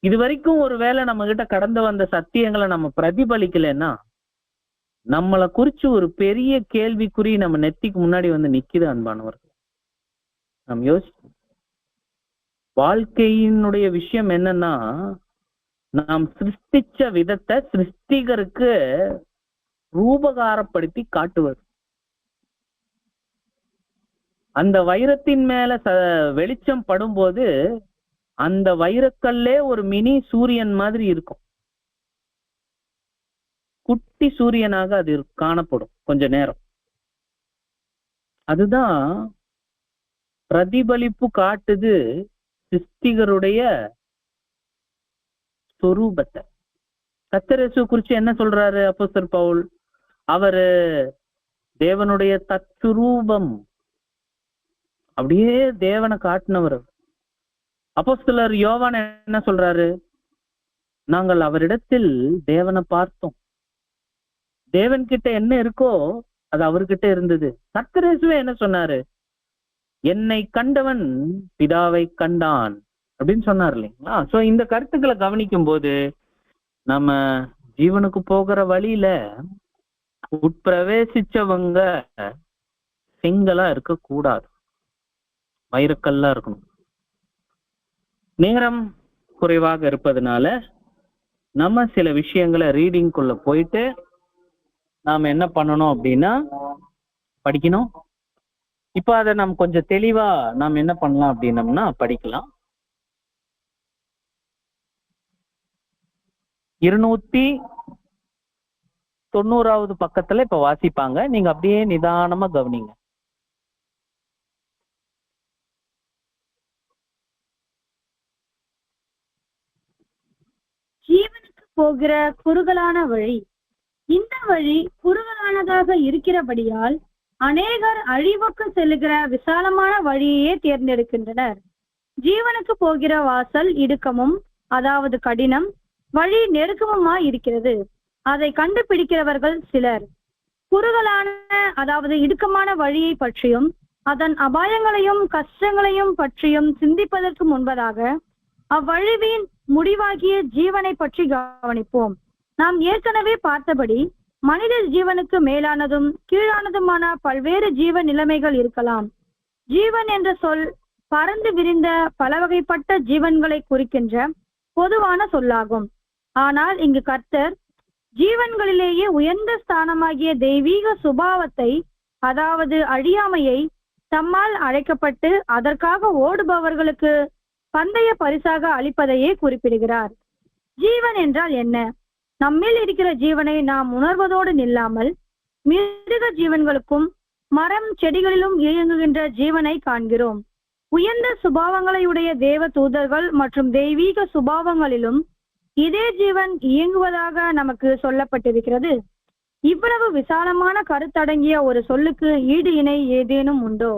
இது வரைக்கும் ஒருவேளை நம்ம கிட்ட கடந்து வந்த சத்தியங்களை நம்ம பிரதிபலிக்கலைன்னா நம்மளை குறிச்சு ஒரு பெரிய கேள்விக்குறி நம்ம நெத்திக்கு முன்னாடி நிக்குது அன்பானவர்கள். நம்ம யோசிக்கணும். வாழ்க்கையினுடைய விஷயம் என்னன்னா, நாம் சிருஷ்டிச்ச விதத்தை சிருஷ்டிகருக்கு ரூபகாரப்படுத்தி காட்டுவது. அந்த வைரத்தின் மேல வெளிச்சம் படும்போது அந்த வைரக்கல்லே ஒரு மினி சூரியன் மாதிரி இருக்கும். குட்டி சூரியனாக அது காணப்படும் கொஞ்ச நேரம். அதுதான் பிரதிபலிப்பு காட்டுது சிருஷ்டிகருடைய சொரூபத்தை. கர்த்தர் இயேசு குறிச்சு என்ன சொல்றாரு அப்போஸ்தலர் பவுல்? அவரு தேவனுடைய தத்ரூபம், அப்படியே தேவனை காட்டினவர். அப்போஸ்தலர் யோவான் என்ன சொல்றாரு? நாங்கள் அவரிடத்தில் தேவனை பார்த்தோம், தேவன் கிட்ட என்ன இருக்கோ அது அவர்கிட்ட இருந்தது. கர்த்தர் இயேசுவே என்ன சொன்னாரு? என்னை கண்டவன் பிதாவை கண்டான் அப்படின்னு சொன்னார் இல்லைங்களா? சோ இந்த கருத்துக்களை கவனிக்கும் போது நம்ம ஜீவனுக்கு போகிற வழியில உட்பிரவேசிச்சவங்க செங்கலா இருக்க கூடாது, வைரக்கல்லா இருக்கணும். நேரம் குறைவாக இருப்பதனால நம்ம சில விஷயங்களை ரீடிங்குள்ள போயிட்டு நாம என்ன பண்ணணும் அப்படின்னா படிக்கணும். இப்ப அதை நம்ம கொஞ்சம் தெளிவா நாம் என்ன பண்ணலாம் அப்படின்னம்னா படிக்கலாம். 290வது பக்கத்துல இப்ப வாசிப்பாங்க. நீங்க அப்படியே நிதானமா கவனிங்க. ஜீவனுக்கு போகிற குறுகலான வழி. இந்த வழி குறுகலானதாக இருக்கிறபடியால் அநேகர் அழிவுக்கு செல்லுகிற விசாலமான வழியையே தேர்ந்தெடுக்கின்றனர். ஜீவனுக்கு போகிற வாசல் இடுக்கமும், அதாவது கடினம், வழி நெருக்கமுமாய் இருக்கிறது. அதை கண்டுபிடிக்கிறவர்கள் சிலர். குறுகலான, அதாவது இடுக்கமான வழியை பற்றியும் அதன் அபாயங்களையும் கஷ்டங்களையும் பற்றியும் சிந்திப்பதற்கு முன்பதாக அவ்வழிவின் முடிவாகிய ஜீவனை பற்றி கவனிப்போம். நாம் ஏற்கனவே பார்த்தபடி மனித ஜீவனுக்கு மேலானதும் கீழானதுமான பல்வேறு ஜீவ நிலைமைகள் இருக்கலாம். ஜீவன் என்ற சொல் பறந்து விரிந்த பல வகைப்பட்ட ஜீவன்களை குறிக்கின்ற பொதுவான சொல்லாகும். ஆனால் இங்கு கர்த்தர் ஜீவன்களிலேயே உயர்ந்த ஸ்தானமாகிய தெய்வீக சுபாவத்தை, அதாவது அழியாமையை தம்மால் அழைக்கப்பட்டு அதற்காக ஓடுபவர்களுக்கு பந்தய பரிசாக அளிப்பதையே குறிப்பிடுகிறார். ஜீவன் என்றால் என்ன? நம்மில் இருக்கிற ஜீவனை நாம் உணர்வதோடு நில்லாமல் மிருக ஜீவன்களுக்கும் மரம் செடிகளிலும் இயங்குகின்ற ஜீவனை காண்கிறோம். உயர்ந்த சுபாவங்களை உடைய தேவ தூதர்கள் மற்றும் தெய்வீக சுபாவங்களிலும் இதே ஜீவன் இயங்குவதாக நமக்கு சொல்லப்பட்டிருக்கிறது. இவ்வளவு விசாலமான கருத்தடங்கிய ஒரு சொல்லுக்கு ஈடு இணை ஏதேனும் உண்டோ?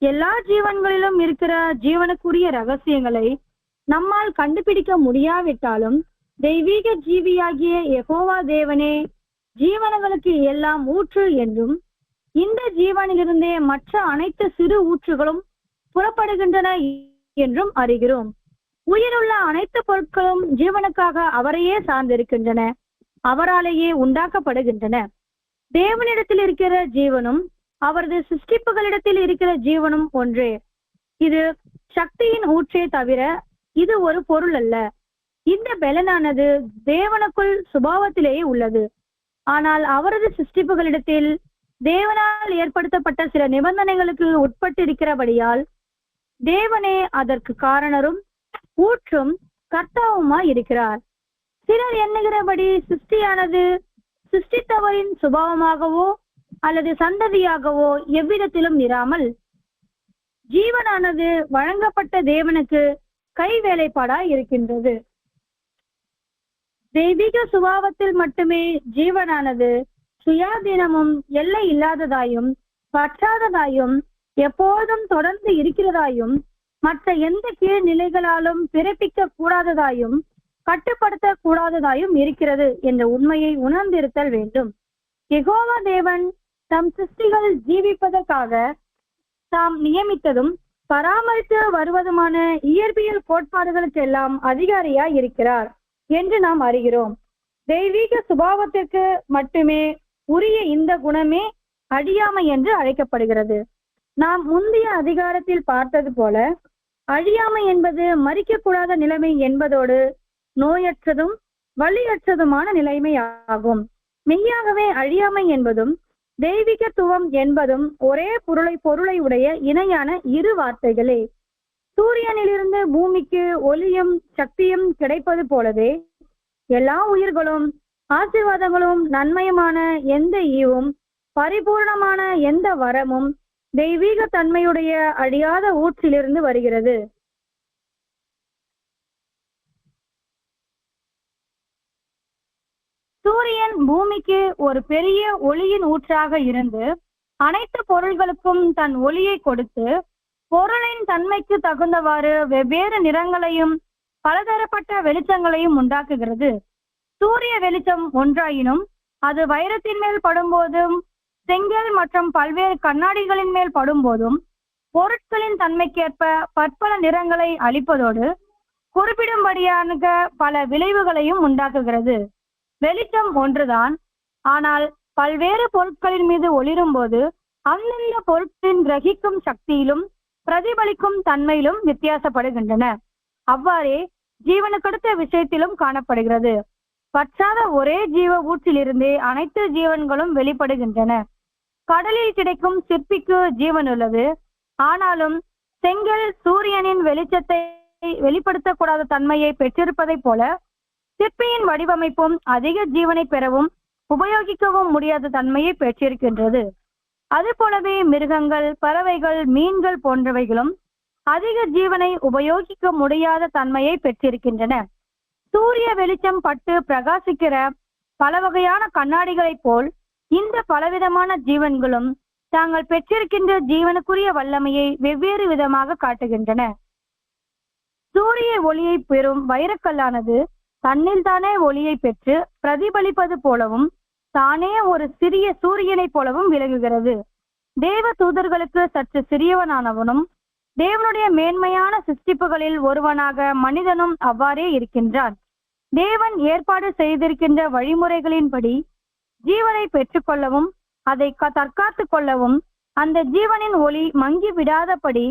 எல்லா ஜீவன்களிலும் இருக்கிற ஜீவனுக்குரிய ரகசியங்களை நம்மால் கண்டுபிடிக்க முடியாவிட்டாலும் தெய்வீக ஜீவியாகிய யெகோவா தேவனே ஜீவனங்களுக்கு எல்லாம் ஊற்று என்றும், இந்த ஜீவனிலிருந்தே மற்ற அனைத்து சிறு ஊற்றுகளும் புறப்படுகின்றன என்றும் அறிகிறோம். உயிருள்ள அனைத்து பொருட்களும் ஜீவனுக்காக அவரையே சார்ந்திருக்கின்றன, அவராலேயே உண்டாக்கப்படுகின்றன. தேவனிடத்தில் இருக்கிற ஜீவனும் அவரது சிருஷ்டிப்புகளிடத்தில் இருக்கிற ஜீவனும் ஒன்றே. இது சக்தியின் ஊற்றே தவிர இது ஒரு பொருள் அல்ல. இந்த பலனானது தேவனுக்குள் சுபாவத்திலேயே உள்ளது. ஆனால் அவரது சிருஷ்டிப்புகளிடத்தில் தேவனால் ஏற்படுத்தப்பட்ட சில நிபந்தனைகளுக்கு உட்பட்டிருக்கிறபடியால் தேவனே அதற்கு காரணரும் ஊற்றும் கர்த்தாவுமாய் இருக்கிறார். சிலர் எண்ணுகிறபடி சிருஷ்டியானது சிருஷ்டித்தவரின் சுபாவமாகவோ அல்லது சந்ததியாகவோ எவ்விதத்திலும் இராமல் ஜீவனானது வழங்கப்பட்ட தேவனுக்கு கை வேலைப்பாடாய் இருக்கின்றது. தெய்வீக சுபாவத்தில் மட்டுமே ஜீவனானது சுயாதீனமும் எல்லை இல்லாததாயும் பற்றாததாயும் எப்போதும் தொடர்ந்து இருக்கிறதாயும் மற்ற எந்த கீழ்நிலைகளாலும் பிறப்பிக்க கூடாததாயும் கட்டுப்படுத்த கூடாததாயும் இருக்கிறது என்ற உண்மையை உணர்ந்திருத்தல் வேண்டும். யெகோவா தேவன் தம் சிருஷ்டிகள் ஜீவிப்பதற்காக தாம் நியமித்ததும் பராமரித்து வருவதுமான இயற்பியல் கோட்பாடுகளுக்கெல்லாம் அதிகாரியாய் இருக்கிறார் என்று நாம் அறிகிறோம். தெய்வீக சுபாவத்திற்கு மட்டுமே உரிய இந்த குணமே அழியாமை என்று அழைக்கப்படுகிறது. நாம் முந்தைய அதிகாரத்தில் பார்த்தது போல அழியாமை என்பது மரிக்கக்கூடாத நிலைமை என்பதோடு நோயற்றதும் வலியற்றதுமான நிலைமை ஆகும். மெய்யாகவே அழியாமை என்பதும் தெய்வீகத்துவம் என்பதும் ஒரே பொருளை உடைய இணையான இரு வார்த்தைகளே. சூரியனிலிருந்து பூமிக்கு ஒளியும் சக்தியும் கிடைப்பது போலவே எல்லா உயிர்களும் ஆசீர்வாதங்களும் நன்மையுமான எந்த ஈவும் பரிபூர்ணமான எந்த வரமும் தெய்வீக தன்மையுடைய அழியாத ஊற்றிலிருந்து வருகிறது. சூரியன் பூமிக்கு ஒரு பெரிய ஒளியின் ஊற்றாக இருந்து அனைத்து பொருள்களுக்கும் தன் ஒளியை கொடுத்து பொருளின் தன்மைக்கு தகுந்தவாறு வெவ்வேறு நிறங்களையும் பலதரப்பட்ட வெளிச்சங்களையும் உண்டாக்குகிறது. சூரிய வெளிச்சம் ஒன்றாயினும் அது வைரத்தின் மேல் படும்போதும் செங்கல் மற்றும் பல்வேறு கண்ணாடிகளின் மேல் படும்போதும் பொருட்களின் தன்மைக்கேற்ப பற்பல நிறங்களை அளிப்பதோடு குறிப்பிடும்படியான பல விளைவுகளையும் உண்டாக்குகிறது. வெளிச்சம் ஒன்றுதான், ஆனால் பல்வேறு பொருட்களின் மீது ஒளிரும் போது அந்தந்த பொருட்களின் கிரகிக்கும் சக்தியிலும் பிரதிபலிக்கும் தன்மையிலும் வித்தியாசப்படுகின்றன. அவ்வாறே ஜீவனுக்கடுத்த விஷயத்திலும் காணப்படுகிறது. பற்றாத ஒரே ஜீவ ஊற்றிலிருந்தே அனைத்து ஜீவன்களும் வெளிப்படுகின்றன. கடலில் கிடைக்கும் சிற்பிக்கு ஜீவன் உள்ளது. ஆனாலும் செங்கல் சூரியனின் வெளிச்சத்தை வெளிப்படுத்தக்கூடாத தன்மையை பெற்றிருப்பதைப் போல சிற்பியின் வடிவமைப்பும் அதிக ஜீவனை பெறவும் உபயோகிக்கவும் முடியாத தன்மையை பெற்றிருக்கின்றது. அதுபோலவே மிருகங்கள், பறவைகள், மீன்கள் போன்றவைகளும் அதிக ஜீவனை உபயோகிக்க முடியாத தன்மையை பெற்றிருக்கின்றன. சூரிய வெளிச்சம் பட்டு பிரகாசிக்கிற பல வகையான கண்ணாடிகளைப் போல் இந்த பலவிதமான ஜீவன்களும் தாங்கள் பெற்றிருக்கின்ற ஜீவனுக்குரிய வல்லமையை வெவ்வேறு விதமாக காட்டுகின்றன. சூரிய ஒளியை பெறும் வைரக்கல்லானது தன்னில் தானே ஒளியை பெற்று பிரதிபலிப்பது போலவும் தானே ஒரு சிறிய சூரியனை போலவும் விளங்குகிறது. தேவ தூதர்களுக்கு சற்று சிறியவனானவனும் தேவனுடைய மேன்மையான சிருஷ்டிப்புகளில் ஒருவனாக மனிதனும் அவ்வாறே இருக்கின்றான். தேவன் ஏற்பாடு செய்திருக்கின்ற வழிமுறைகளின்படி ஜீவனை பெற்றுக்கொள்ளவும் அதை தற்காத்து கொள்ளவும் அந்த ஜீவனின் ஒளி மங்கி விடாதபடி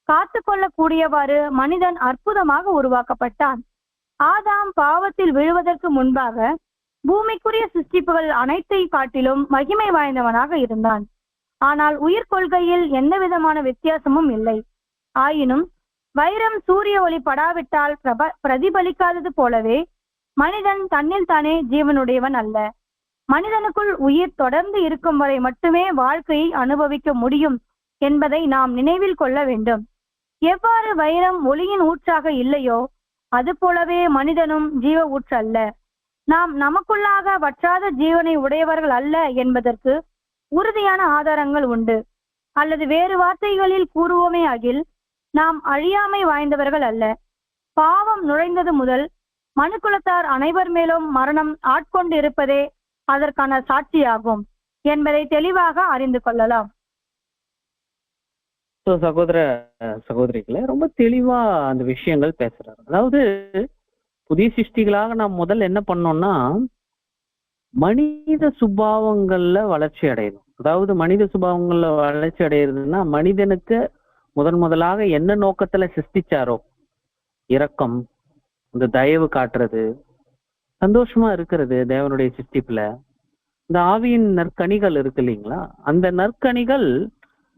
காத்து கொள்ளக்கூடியவாறு மனிதன் அற்புதமாக உருவாக்கப்பட்டான். ஆதாம் பாவத்தில் விழுவதற்கு முன்பாக பூமிக்குரிய சிருஷ்டிப்புகள் அனைத்தை காட்டிலும் மகிமை வாய்ந்தவனாக இருந்தான். ஆனால் உயிர் கொள்கையில் எந்த விதமான வித்தியாசமும் இல்லை. ஆயினும் வைரம் சூரிய ஒளி படாவிட்டால் பிரதிபலிக்காதது போலவே மனிதன் தன்னில் தானே ஜீவனுடையவன் அல்ல. மனிதனுக்குள் உயிர் தொடர்ந்து இருக்கும் வரை மட்டுமே வாழ்க்கையை அனுபவிக்க முடியும் என்பதை நாம் நினைவில் கொள்ள வேண்டும். எவ்வாறு வைரம் ஒளியின் ஊற்றாக இல்லையோ அது போலவே மனிதனும் ஜீவ ஊற்று அல்ல. நாம் நமக்குள்ளாக வற்றாத ஜீவனை உடையவர்கள் அல்ல என்பதற்கு உறுதியான ஆதாரங்கள் உண்டு. அல்லது வேறு வார்த்தைகளில் கூறுவோமே ஆகில் நாம் அழியாமை வாய்ந்தவர்கள் அல்ல. பாவம் நுழைந்தது முதல் மனுக்குலத்தார் அனைவர் மேலும் மரணம் ஆட்கொண்டு இருப்பதே அதற்கான சாட்சியாகும் என்பதை தெளிவாக அறிந்து கொள்ளலாம். சகோதர சகோதரிகளை ரொம்ப தெளிவா அந்த விஷயங்கள் பேசுறாரு. அதாவது புதிய சிருஷ்டிகளாக நாம் முதல்ல என்ன பண்ணோம்னா மனித சுபாவங்கள்ல வளர்ச்சி அடையணும். அதாவது மனித சுபாவங்கள்ல வளர்ச்சி அடையிறதுன்னா மனிதனுக்கு முதலாக என்ன நோக்கத்துல சிருஷ்டிச்சாரோ, இரக்கம், இந்த தயவு காட்டுறது, சந்தோஷமா இருக்கிறது, தேவனுடைய சிருஷ்டிப்புல இந்த ஆவியின் நற்கனிகள் இருக்கு இல்லைங்களா, அந்த நற்கனிகள்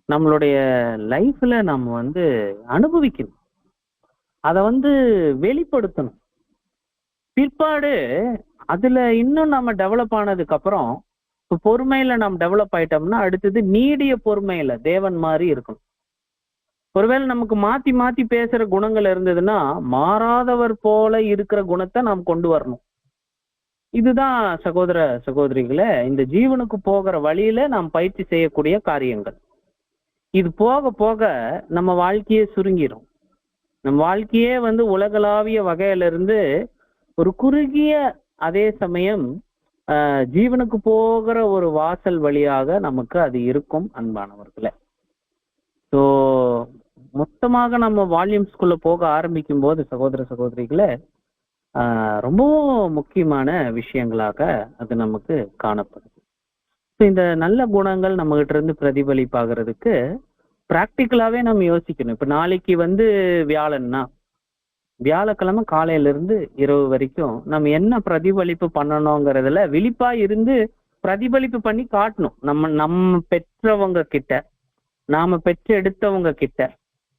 நம்மளுடைய லைஃப்ல நம்ம அனுபவிக்கணும், அதை வெளிப்படுத்தணும். பிற்பாடு அதுல இன்னும் நம்ம டெவலப் ஆனதுக்கு அப்புறம் இப்போ பொறுமையில நம்ம டெவலப் ஆயிட்டோம்னா அடுத்தது நீடிய பொறுமையில தேவன் மாதிரி இருக்கணும். ஒருவேளை நமக்கு மாத்தி மாத்தி பேசுற குணங்கள் இருந்ததுன்னா மாறாதவர் போல இருக்கிற குணத்தை நாம் கொண்டு வரணும். இதுதான் சகோதர சகோதரிகளே இந்த ஜீவனுக்கு போகிற வழியில நாம் பயிற்சி செய்யக்கூடிய காரியங்கள். இது போக போக நம்ம வாழ்க்கையே சுருங்கிடும். நம்ம வாழ்க்கையே உலகளாவிய வகையில இருந்து ஒரு குறுகிய அதே சமயம் ஜீவனுக்கு போகிற ஒரு வாசல் வழியாக நமக்கு அது இருக்கும் அன்பானவர்களே. ஸோ மொத்தமாக நம்ம வால்யூம்ஸ்குள்ள போக ஆரம்பிக்கும் போது சகோதர சகோதரிகளே ரொம்பவும் முக்கியமான விஷயங்களாக அது நமக்கு காணப்படுது. ஸோ இந்த நல்ல குணங்கள் நம்ம கிட்ட இருந்து பிரதிபலிப்பாகிறதுக்கு பிராக்டிக்கலாவே நம்ம யோசிக்கணும். இப்ப நாளைக்கு வியாழன்னா வியாழக்கிழமை காலையில இருந்து இரவு வரைக்கும் நம்ம என்ன பிரதிபலிப்பு பண்ணணுங்கிறதுல விழிப்பா இருந்து பிரதிபலிப்பு பண்ணி காட்டணும். நம்ம பெற்றவங்க கிட்ட, நாம பெற்று எடுத்தவங்க கிட்ட,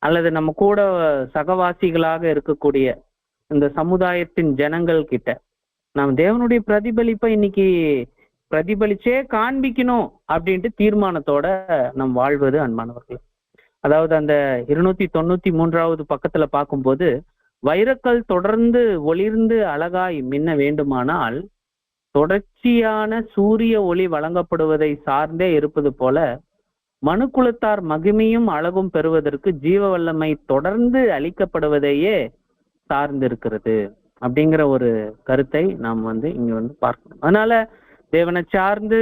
அல்லது நம்ம கூட சகவாசிகளாக இருக்கக்கூடிய இந்த சமுதாயத்தின் ஜனங்கள் கிட்ட நாம் தேவனுடைய பிரதிபலிப்பை இன்னைக்கு பிரதிபலிச்சே காண்பிக்கணும் அப்படின்ட்டு தீர்மானத்தோட நம் வாழ்வது அன்பானவர்கள். அதாவது அந்த 293வது பக்கத்துல பார்க்கும்போது, வைரக்கல் தொடர்ந்து ஒளிர்ந்து அழகாய் மின்ன வேண்டுமானால் தொடர்ச்சியான சூரிய ஒளி வழங்கப்படுவதை சார்ந்தே இருப்பது போல மனுக்குலத்தார் மகிமையும் அழகும் பெறுவதற்கு ஜீவ வல்லமை தொடர்ந்து அளிக்கப்படுவதையே சார்ந்து இருக்கிறது அப்படிங்கிற ஒரு கருத்தை நாம் இங்க பார்க்கணும். அதனால தேவனை சார்ந்து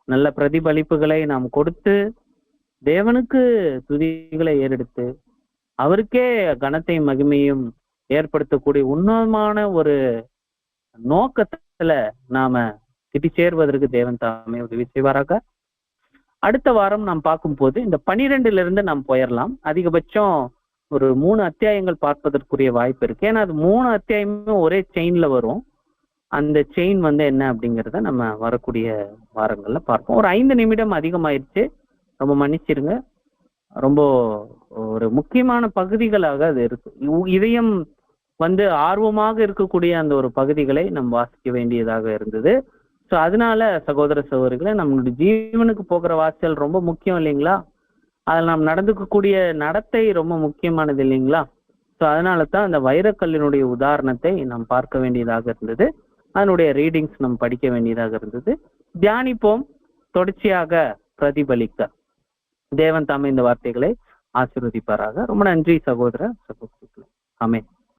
நல்ல பிரதிபலிப்புகளை நாம் கொடுத்து தேவனுக்கு துதிகளை ஏறெடுத்து அவருக்கே கனத்தையும் மகிமையும் ஏற்படுத்தக்கூடிய உன்னதமான ஒரு நோக்கத்துல நாம திட்டி சேர்வதற்கு தேவன் தாமே உதவி செய்வாராக. அடுத்த வாரம் நாம் பார்க்கும்போது இந்த 12லிருந்து நாம் போயிடலாம். அதிகபட்சம் ஒரு 3 அத்தியாயங்கள் பார்ப்பதற்குரிய வாய்ப்பு இருக்கு. ஏன்னா அது 3 அத்தியாயமும் ஒரே செயின்ல வரும். அந்த செயின் என்ன அப்படிங்கிறத நம்ம வரக்கூடிய வாரங்கள்ல பார்ப்போம். ஒரு 5 நிமிடம் அதிகமாயிருச்சு, ரொம்ப மன்னிச்சிருங்க. ரொம்ப ஒரு முக்கியமான பகுதிகளாக அது இருக்கு. இதயம் ஆர்வமாக இருக்கக்கூடிய அந்த ஒரு பகுதிகளை நம்ம வாசிக்க வேண்டியதாக இருந்தது. ஸோ அதனால சகோதர சகோதரிகளை, நம்மளுடைய ஜீவனுக்கு போகிற வாசல் ரொம்ப முக்கியம் இல்லைங்களா? அதில் நாம் நடந்துக்கக்கூடிய நடத்தை ரொம்ப முக்கியமானது இல்லைங்களா? ஸோ அதனால தான் அந்த வைரக்கல்லினுடைய உதாரணத்தை நாம் பார்க்க வேண்டியதாக இருந்தது. அதனுடைய ரீடிங்ஸ் நம்ம படிக்க வேண்டியதாக இருந்தது. தியானிப்போம், தொடர்ச்சியாக பிரதிபலிக்க. தேவன் தாமே இந்த வார்த்தைகளை ஆசீர்வதிப்பாராக. ரொம்ப நன்றி சகோதர சகோதரிகளே. ஆமென்.